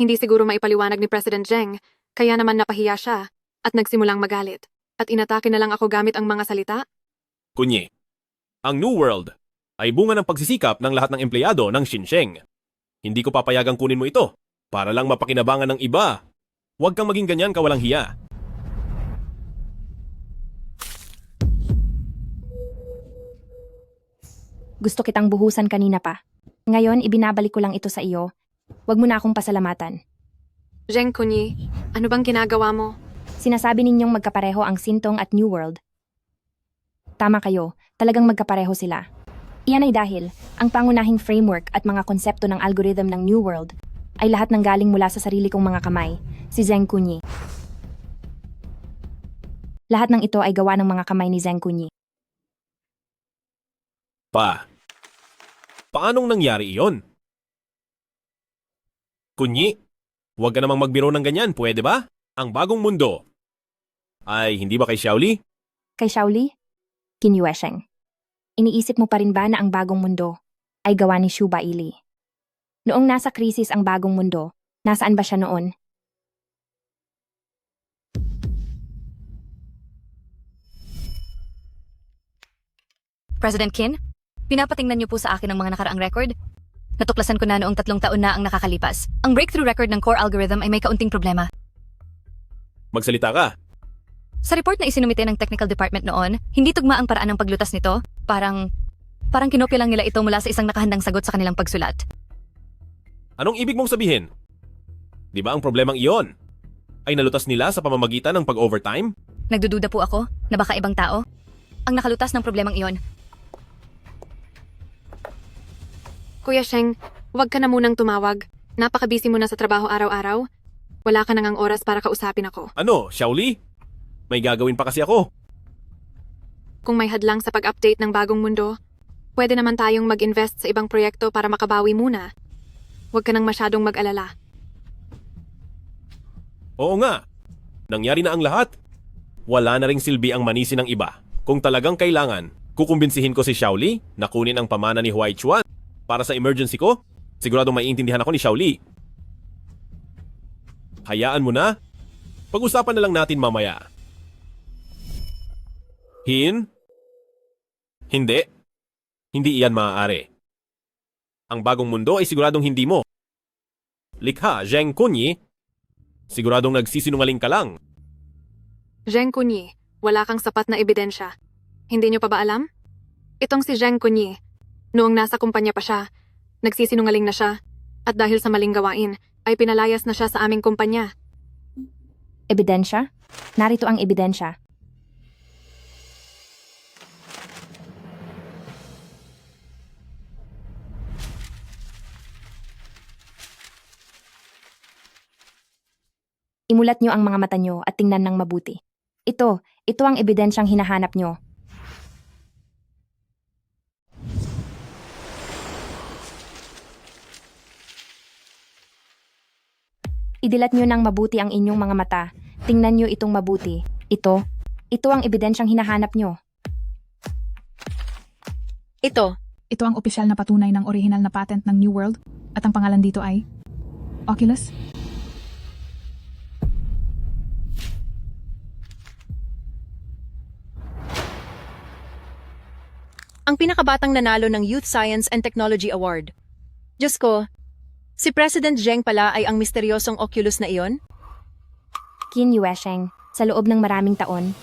[SPEAKER 3] Hindi siguro maipaliwanag ni President Zheng, kaya naman napahiya siya at nagsimulang magalit. At inatake na lang ako gamit ang mga salita?
[SPEAKER 2] Kunyi, ang New World ay bunga ng pagsisikap ng lahat ng empleyado ng Xinsheng. Hindi ko papayagang kunin mo ito para lang mapakinabangan ng iba. Huwag kang maging ganyan kawalang hiya.
[SPEAKER 1] Gusto kitang buhusan kanina pa. Ngayon, ibinabalik ko lang ito sa iyo. Huwag mo na akong pasalamatan.
[SPEAKER 3] Zheng Kunyi, ano bang ginagawa mo?
[SPEAKER 1] Sinasabi ninyong magkapareho ang Sintong at New World. Tama kayo, talagang magkapareho sila. Iyan ay dahil ang pangunahing framework at mga konsepto ng algorithm ng New World ay lahat ng galing mula sa sarili kong mga kamay, si Zheng Kunyi. Lahat ng ito ay gawa ng mga kamay ni Zheng Kunyi.
[SPEAKER 2] Paanong nangyari iyon? Kunyi, huwag ka namang magbiro ng ganyan, pwede ba? Ang bagong mundo. Ay, hindi ba kay Xiaoli?
[SPEAKER 1] Kay Xiaoli? Qin Yuesheng. Iniisip mo pa rin ba na ang bagong mundo ay gawa ni Shu Bailey? Noong nasa krisis ang bagong mundo, nasaan ba siya noon?
[SPEAKER 6] President Qin, pinapatingnan niyo po sa akin ang mga nakaraang record? Natuklasan ko na noong 3 taon na ang nakakalipas. Ang breakthrough record ng core algorithm ay may kaunting problema.
[SPEAKER 2] Magsalita ka.
[SPEAKER 6] Sa report na isinumite ng technical department noon, hindi tugma ang paraan ng paglutas nito. Parang kinopya lang nila ito mula sa isang nakahandang sagot sa kanilang pagsulat.
[SPEAKER 2] Anong ibig mong sabihin? Di ba ang problemang iyon ay nalutas nila sa pamamagitan ng pag-overtime?
[SPEAKER 6] Nagdududa po ako na baka ibang tao ang nakalutas ng problemang iyon.
[SPEAKER 3] Kuya Sheng, huwag ka na munang tumawag. Napaka-busy mo na sa trabaho araw-araw. Wala ka nang oras para kausapin ako.
[SPEAKER 2] Ano, Xiaoli? May gagawin pa kasi ako.
[SPEAKER 3] Kung may hadlang sa pag-update ng bagong mundo, Pwede naman tayong mag-invest sa ibang proyekto para makabawi muna. Huwag ka nang masyadong mag-alala.
[SPEAKER 2] Oo nga. Nangyari na ang lahat. Wala na ring silbi ang manisi ng iba. Kung talagang kailangan, kukumbinsihin ko si Xiaoli na kunin ang pamana ni Huai Chuan para sa emergency ko. Siguradong maiintindihan ako ni Xiaoli. Hayaan mo na. Pag-usapan na lang natin mamaya. Hindi. Hindi iyan maaari. Ang bagong mundo ay siguradong hindi mo. Likha, Zheng Kunyi. Siguradong nagsisinungaling ka lang.
[SPEAKER 3] Zheng Kunyi, wala kang sapat na ebidensya. Hindi niyo pa ba alam? Itong si Zheng Kunyi, noong nasa kumpanya pa siya, nagsisinungaling na siya, at dahil sa maling gawain, ay pinalayas na siya sa aming kumpanya.
[SPEAKER 1] Ebidensya? Narito ang ebidensya. Imulat nyo ang mga mata nyo at tingnan ng mabuti. Ito ang ebidensyang hinahanap nyo. Idilat nyo ng mabuti ang inyong mga mata. Tingnan nyo itong mabuti. Ito ang ebidensyang hinahanap nyo.
[SPEAKER 12] Ito,
[SPEAKER 11] Ito ang opisyal na patunay ng orihinal na patent ng New World at ang pangalan dito ay Oculus.
[SPEAKER 12] ang pinakabatang nanalo ng Youth Science and Technology Award. Diyos ko, si President Zheng pala ay ang misteryosong Oculus na iyon?
[SPEAKER 1] Qin Yuesheng, sa loob ng maraming taon,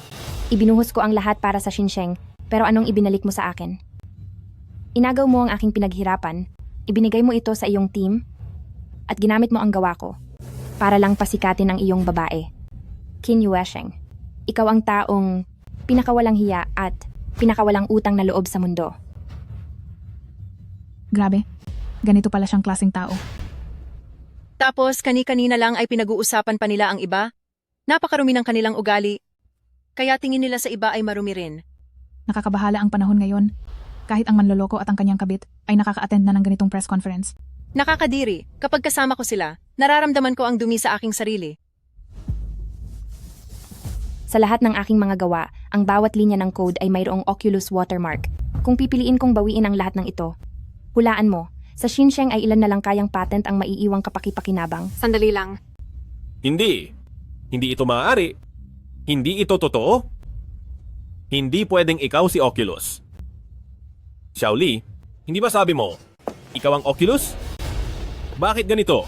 [SPEAKER 1] ibinuhos ko ang lahat para sa Xinsheng, pero anong ibinalik mo sa akin? Inagaw mo ang aking pinaghirapan, ibinigay mo ito sa iyong team, at ginamit mo ang gawa ko, para lang pasikatin ang iyong babae. Qin Yuesheng, ikaw ang taong pinakawalang hiya at pinakawalang utang na loob sa mundo.
[SPEAKER 11] Grabe, ganito pala siyang klaseng tao.
[SPEAKER 12] Tapos kani-kanina lang ay pinag-uusapan pa nila ang iba? Napakarumi ng kanilang ugali. Kaya tingin nila sa iba ay marumi rin.
[SPEAKER 11] Nakakabahala ang panahon ngayon. Kahit ang manloloko at ang kanyang kabit ay nakaka-attend na ng ganitong press conference.
[SPEAKER 12] Nakakadiri, kapag kasama ko sila, nararamdaman ko ang dumi sa aking sarili.
[SPEAKER 1] Sa lahat ng aking mga gawa, ang bawat linya ng code ay mayroong Oculus watermark. Kung pipiliin kong bawiin ang lahat ng ito, hulaan mo, sa Xinsheng ay ilan na lang kayang patent ang maiiwang kapakipakinabang.
[SPEAKER 3] Sandali lang.
[SPEAKER 2] Hindi. Hindi ito maaari. Hindi ito totoo. Hindi pwedeng ikaw si Oculus. Xiaoli, hindi ba sabi mo, ikaw ang Oculus? Bakit ganito?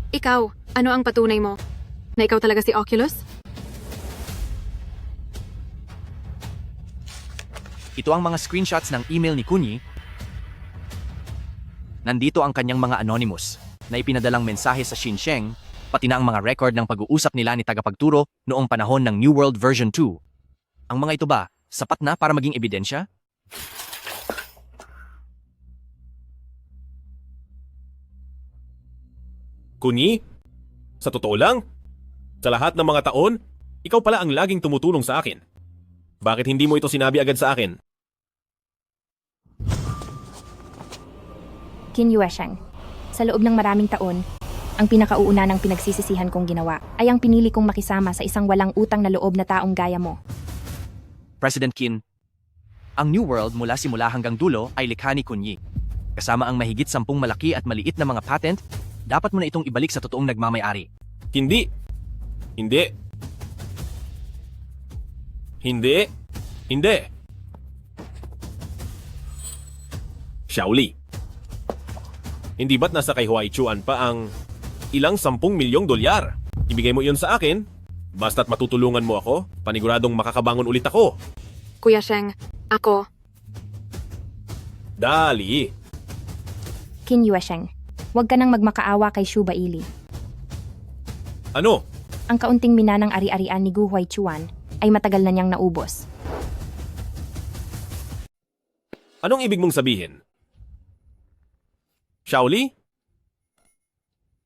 [SPEAKER 3] Ikaw, ano ang patunay mo? Na ikaw talaga si Oculus?
[SPEAKER 10] Ito ang mga screenshots ng email ni Kunyi. Nandito ang kanyang mga anonymous na ipinadalang mensahe sa Xinsheng, pati na ang mga record ng pag-uusap nila ni tagapagturo noong panahon ng New World version 2. Ang mga ito ba, sapat na para maging ebidensya?
[SPEAKER 2] Kunyi? Sa totoo lang? Sa lahat ng mga taon, ikaw pala ang laging tumutulong sa akin. Bakit hindi mo ito sinabi agad sa akin?
[SPEAKER 1] Qin Yuesheng, sa loob ng maraming taon, ang pinakauuna ng pinagsisisihan kong ginawa ay ang pinili kong makisama sa isang walang utang na loob na taong gaya mo.
[SPEAKER 10] President Qin, ang New World mula simula hanggang dulo ay likha ni Kunyi. Kasama ang mahigit 10 malaki at maliit na mga patent, dapat mo na itong ibalik sa totoong nagmamay-ari.
[SPEAKER 2] Hindi. Hindi. Hindi. Hindi. Xiaoli. Hindi ba't nasa kay Huai Chuan pa ang ilang 10 milyong dolyar? Ibigay mo iyon sa akin, basta't matutulungan mo ako, paniguradong makakabangon ulit ako.
[SPEAKER 3] Kuya Sheng, ako.
[SPEAKER 2] Dali.
[SPEAKER 1] Qin Yuesheng, huwag ka nang magmakaawa kay Shu Baili.
[SPEAKER 2] Ano?
[SPEAKER 1] Ang kaunting minanang ari-arian ni Gu Huai Chuan ay matagal na niyang naubos.
[SPEAKER 2] Anong ibig mong sabihin? Xiaoli?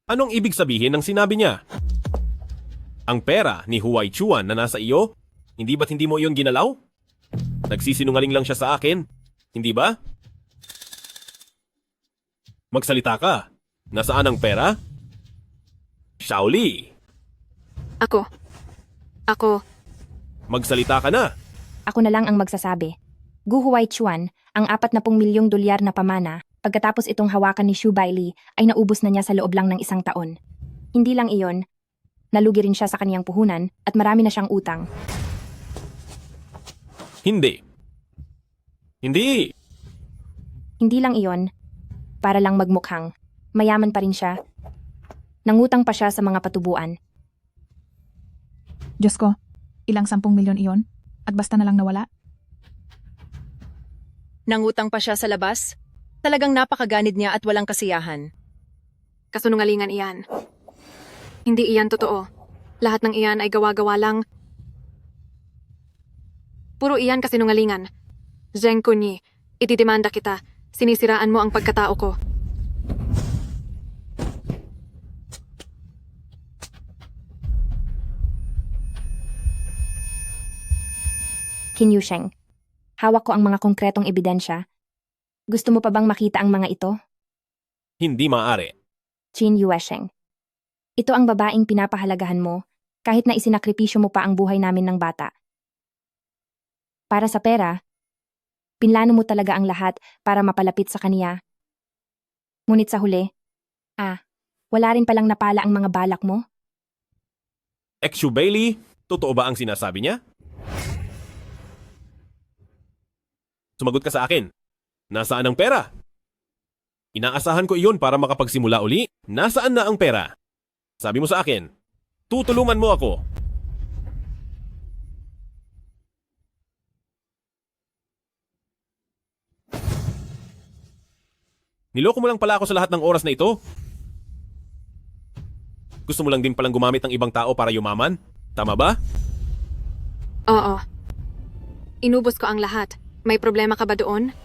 [SPEAKER 2] Anong ibig sabihin ng sinabi niya? Ang pera ni Huai Chuan na nasa iyo, hindi ba't hindi mo iyon ginalaw? Nagsisinungaling lang siya sa akin. Hindi ba? Magsalita ka. Nasaan ang pera? Shaoli,
[SPEAKER 3] Ako,
[SPEAKER 2] magsalita ka na.
[SPEAKER 1] Ako na lang ang magsasabi. Gu Huai Chuan, ang 40 milyong dolyar na pamana, pagkatapos itong hawakan ni Xu Bailey, ay naubos na niya sa loob lang ng 1 taon. Hindi lang iyon, nalugi rin siya sa kaniyang puhunan at marami na siyang utang.
[SPEAKER 2] Hindi. Hindi.
[SPEAKER 1] Hindi lang iyon, para lang magmukhang, mayaman pa rin siya. Nangutang pa siya sa mga patubuan.
[SPEAKER 11] Diyos ko, ilang 10 milyon iyon? At basta na lang nawala?
[SPEAKER 12] Nangutang pa siya sa labas? Talagang napakaganid niya at walang kasiyahan.
[SPEAKER 3] kasunungalingan iyan. Hindi iyan totoo. Lahat ng iyan ay gawa-gawa lang. Puro iyan kasinungalingan. Zheng Kunyi, itidemanda kita. Sinisiraan mo ang pagkatao ko.
[SPEAKER 1] Qin Yusheng, hawak ko ang mga konkretong ebidensya. Gusto mo pa bang makita ang mga ito?
[SPEAKER 2] Hindi maaari.
[SPEAKER 1] Qin Yuesheng, ito ang babaeng pinapahalagahan mo kahit na isinakripisyo mo pa ang buhay namin ng bata. Para sa pera, pinlano mo talaga ang lahat para mapalapit sa kaniya. Ngunit sa huli, wala rin palang napala ang mga balak mo?
[SPEAKER 2] Xu Bailey, totoo ba ang sinasabi niya? Sumagot ka sa akin. Nasaan ang pera? Inaasahan ko iyon para makapagsimula uli. Nasaan na ang pera? Sabi mo sa akin, tutulungan mo ako. Niloko mo lang pala ako sa lahat ng oras na ito. Gusto mo lang din palang gumamit ng ibang tao para yumaman? Tama ba?
[SPEAKER 3] Oo. Inubos ko ang lahat. May problema ka ba doon?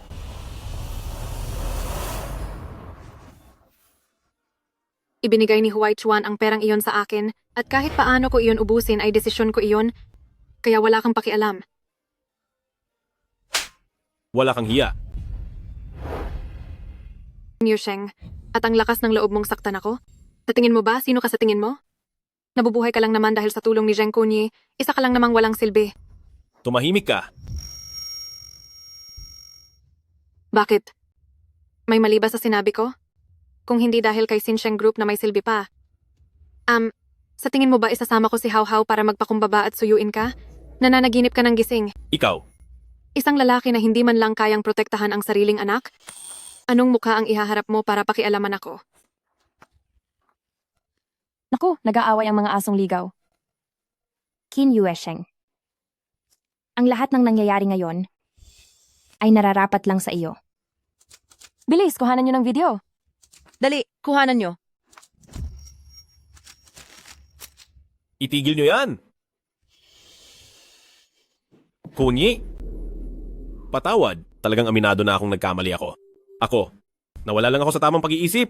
[SPEAKER 3] Ibinigay ni Huai Chuan ang perang iyon sa akin at kahit paano ko iyon ubusin ay desisyon ko iyon, kaya wala kang pakialam.
[SPEAKER 2] Wala kang hiya.
[SPEAKER 3] Yusheng, at ang lakas ng loob mong saktan ako? Sa tingin mo ba, sino ka sa tingin mo? Nabubuhay ka lang naman dahil sa tulong ni Zheng Kunyi, isa ka lang namang walang silbi.
[SPEAKER 2] Tumahimik ka.
[SPEAKER 3] Bakit? May mali ba sa sinabi ko? Kung hindi dahil kay Xinsheng Group na may silbi pa. Sa tingin mo ba isasama ko si Hao Hao para magpakumbaba at suyuin ka? Nananaginip ka ng gising.
[SPEAKER 2] Ikaw.
[SPEAKER 3] Isang lalaki na hindi man lang kayang protektahan ang sariling anak? Anong mukha ang ihaharap mo para pakialaman ako?
[SPEAKER 5] Naku, nag-aaway ang mga asong ligaw.
[SPEAKER 1] Qin Yuesheng, ang lahat ng nangyayari ngayon ay nararapat lang sa iyo.
[SPEAKER 5] Bilis, kuhanan nyo ng video.
[SPEAKER 12] Dali, kuhanan nyo.
[SPEAKER 2] Itigil nyo yan. Kunyi. Patawad, talagang aminado na akong nagkamali ako. Ako, nawala lang ako sa tamang pag-iisip.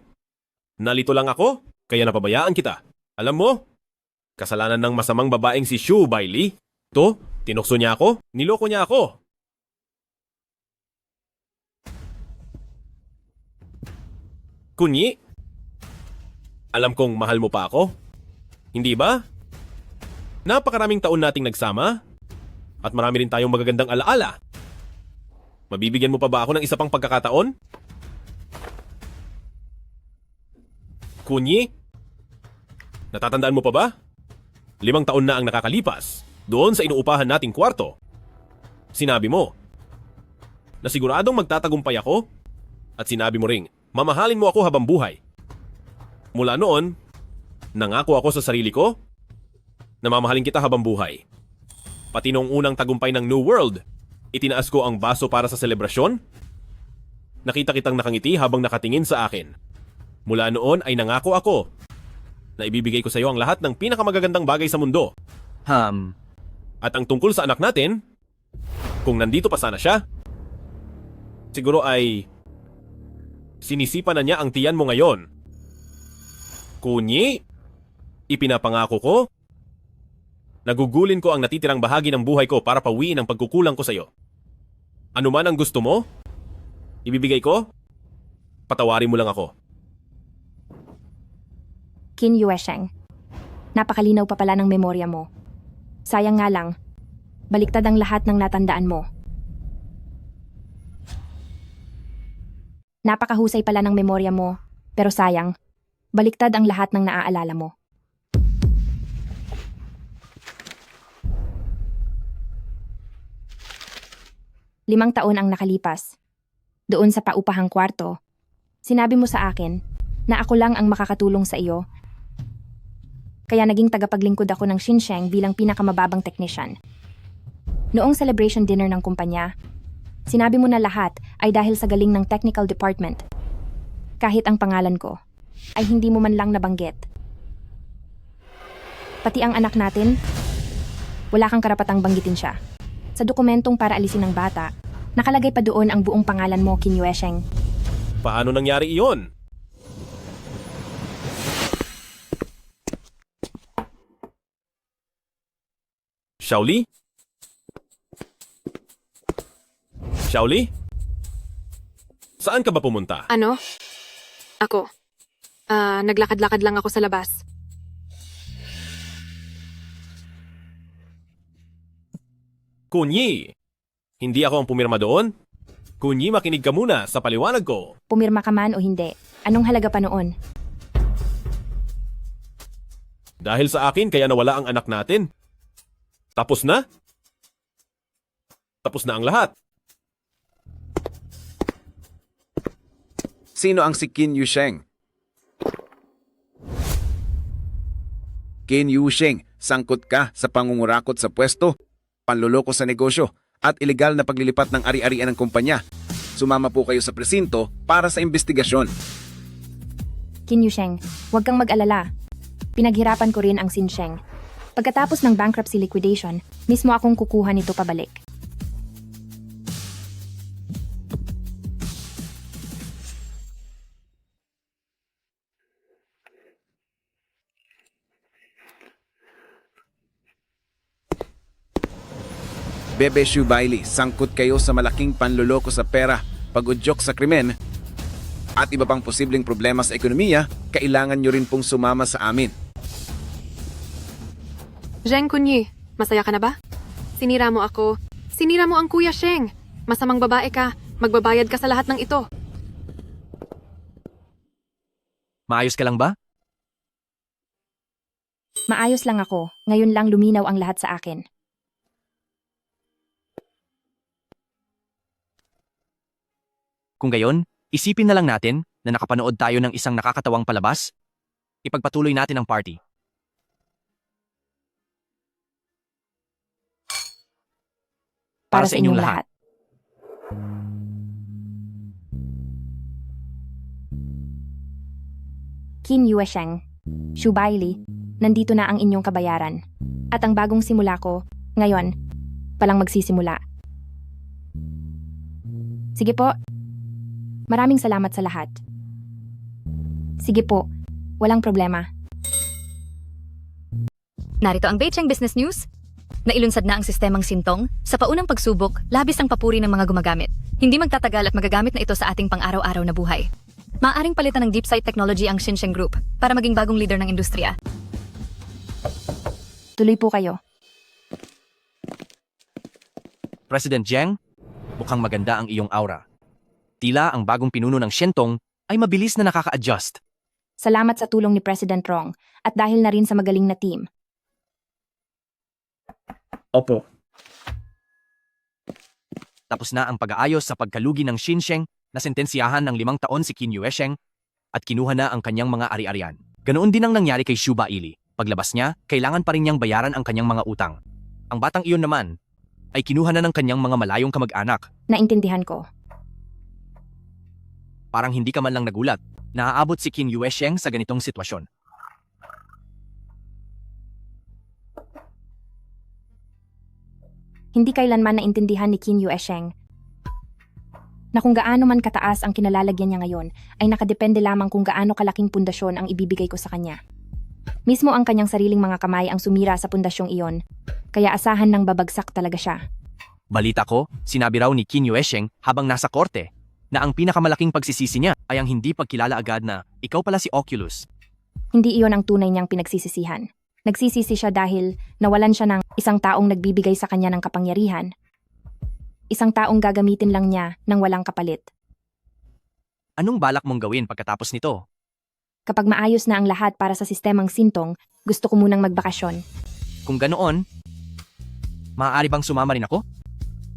[SPEAKER 2] Nalito lang ako, kaya napabayaan kita. Alam mo, kasalanan ng masamang babaeng si Xu Bailey. To, tinukso niya ako, niloko niya ako. Kunyi, alam kong mahal mo pa ako. Hindi ba? Napakaraming taon nating nagsama at marami rin tayong magagandang alaala. Mabibigyan mo pa ba ako ng isa pang pagkakataon? Kunyi, natatandaan mo pa ba? 5 taon na ang nakakalipas doon sa inuupahan nating kwarto. Sinabi mo na siguradong magtatagumpay ako at sinabi mo ring mamahalin mo ako habang buhay. Mula noon, nangako ako sa sarili ko na mamahalin kita habang buhay. Pati noong unang tagumpay ng New World, itinaas ko ang baso para sa selebrasyon. Nakita kitang nakangiti habang nakatingin sa akin. Mula noon ay nangako ako na ibibigay ko sa iyo ang lahat ng pinakamagagandang bagay sa mundo. At ang tungkol sa anak natin, kung nandito pa sana siya, siguro ay sinisipa na niya ang tiyan mo ngayon. Kunyi, ipinapangako ko, nagugulin ko ang natitirang bahagi ng buhay ko para pawiin ang pagkukulang ko sa iyo. Ano man ang gusto mo? Ibibigay ko? Patawarin mo lang ako.
[SPEAKER 1] Qin Yuesheng. Napakalinaw pa pala ng memorya mo. Sayang nga lang, baliktad ang lahat ng natandaan mo. Napakahusay pala ng memorya mo, pero sayang, baliktad ang lahat ng naaalala mo. Limang taon ang nakalipas. Doon sa paupahang kwarto, sinabi mo sa akin na ako lang ang makakatulong sa iyo. Kaya naging tagapaglingkod ako ng Xinsheng bilang pinakamababang technician. Noong celebration dinner ng kumpanya, sinabi mo na lahat ay dahil sa galing ng technical department. Kahit ang pangalan ko ay hindi mo man lang nabanggit. Pati ang anak natin, wala kang karapatang banggitin siya. Sa dokumentong para alisin ng bata, nakalagay pa doon ang buong pangalan mo, Qin Yuesheng.
[SPEAKER 2] Paano nangyari iyon? Shaoli? Shaoli? Saan ka ba pumunta?
[SPEAKER 3] Ano? Ako. Naglakad-lakad lang ako sa labas.
[SPEAKER 2] Kunyi! Hindi ako ang pumirma doon? Kunyi, makinig ka muna sa paliwanag ko.
[SPEAKER 1] Pumirma ka man o hindi, anong halaga pa noon?
[SPEAKER 2] Dahil sa akin, kaya nawala ang anak natin. Tapos na? Tapos na ang lahat.
[SPEAKER 13] Sino ang si Qin Yuesheng? Qin Yuesheng, sangkot ka sa pangungurakot sa pwesto, panluloko sa negosyo, at ilegal na paglilipat ng ari-arian ng kumpanya. Sumama po kayo sa presinto para sa investigasyon.
[SPEAKER 1] Qin Yuesheng, huwag kang mag-alala. Pinaghirapan ko rin ang Xinsheng. Pagkatapos ng bankruptcy liquidation, mismo akong kukuha nito pabalik.
[SPEAKER 13] Bebe Shu Bailey, sangkot kayo sa malaking panluloko sa pera, pag-udyok sa krimen, at iba pang posibleng problema sa ekonomiya, kailangan nyo rin pong sumama sa amin.
[SPEAKER 3] Zheng Kunyi, masaya ka na ba? Sinira mo ako. Sinira mo ang Kuya Sheng. Masamang babae ka. Magbabayad ka sa lahat ng ito.
[SPEAKER 10] Maayos ka lang ba?
[SPEAKER 1] Maayos lang ako, ngayon lang luminaw ang lahat sa akin.
[SPEAKER 10] Kung gayon, isipin na lang natin na nakapanood tayo ng isang nakakatawang palabas. Ipagpatuloy natin ang party.
[SPEAKER 1] Para sa inyong lahat. Qin Yuesheng, Shu Bailey, nandito na ang inyong kabayaran. At ang bagong simula ko, ngayon, palang magsisimula. Sige po. Maraming salamat sa lahat. Sige po, walang problema.
[SPEAKER 6] Narito ang Beijing Business News. Nailunsad na ang sistemang Sintong. Sa paunang pagsubok, labis ang papuri ng mga gumagamit. Hindi magtatagal at magagamit na ito sa ating pang-araw-araw na buhay. Maaaring palitan ng deep site technology ang Xinsheng Group para maging bagong leader ng industriya.
[SPEAKER 1] Tuloy po kayo.
[SPEAKER 10] President Jiang, mukhang maganda ang iyong aura. Tila ang bagong pinuno ng Shentong ay mabilis na nakaka-adjust.
[SPEAKER 1] Salamat sa tulong ni President Rong at dahil na rin sa magaling na team.
[SPEAKER 2] Opo.
[SPEAKER 10] Tapos na ang pag-aayos sa pagkalugi ng Xinsheng na sentensyahan ng 5 taon si Qin Yuesheng at kinuha na ang kanyang mga ari-arian. Ganoon din ang nangyari kay Shu Bailey. Paglabas niya, kailangan pa rin niyang bayaran ang kanyang mga utang. Ang batang iyon naman ay kinuha na ng kanyang mga malayong kamag-anak.
[SPEAKER 1] Naintindihan ko.
[SPEAKER 10] Parang hindi ka man lang nagulat, naaabot si Qin Yuesheng sa ganitong sitwasyon.
[SPEAKER 1] Hindi kailanman naintindihan ni Qin Yuesheng na kung gaano man kataas ang kinalalagyan niya ngayon ay nakadepende lamang kung gaano kalaking pundasyon ang ibibigay ko sa kanya. Mismo ang kanyang sariling mga kamay ang sumira sa pundasyong iyon, kaya asahan ng babagsak talaga siya.
[SPEAKER 10] Balita ko, sinabi raw ni Qin Yuesheng habang nasa korte na ang pinakamalaking pagsisisi niya ay ang hindi pagkilala agad na ikaw pala si Oculus.
[SPEAKER 1] Hindi iyon ang tunay niyang pinagsisisihan. Nagsisisi siya dahil nawalan siya ng isang taong nagbibigay sa kanya ng kapangyarihan. Isang taong gagamitin lang niya ng walang kapalit.
[SPEAKER 10] Anong balak mong gawin pagkatapos nito?
[SPEAKER 1] Kapag maayos na ang lahat para sa sistemang Sintong, gusto ko munang magbakasyon.
[SPEAKER 10] Kung ganoon, maaari bang sumama rin ako?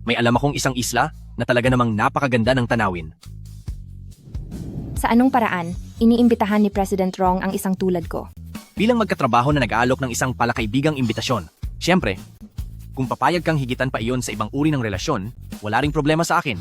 [SPEAKER 10] May alam akong isang isla na talaga namang napakaganda ng tanawin.
[SPEAKER 1] Sa anong paraan, iniimbitahan ni President Rong ang isang tulad ko.
[SPEAKER 10] Bilang magkatrabaho na nag-aalok ng isang palakaibigang imbitasyon, siyempre, kung papayag kang higitan pa iyon sa ibang uri ng relasyon, wala ring problema sa akin.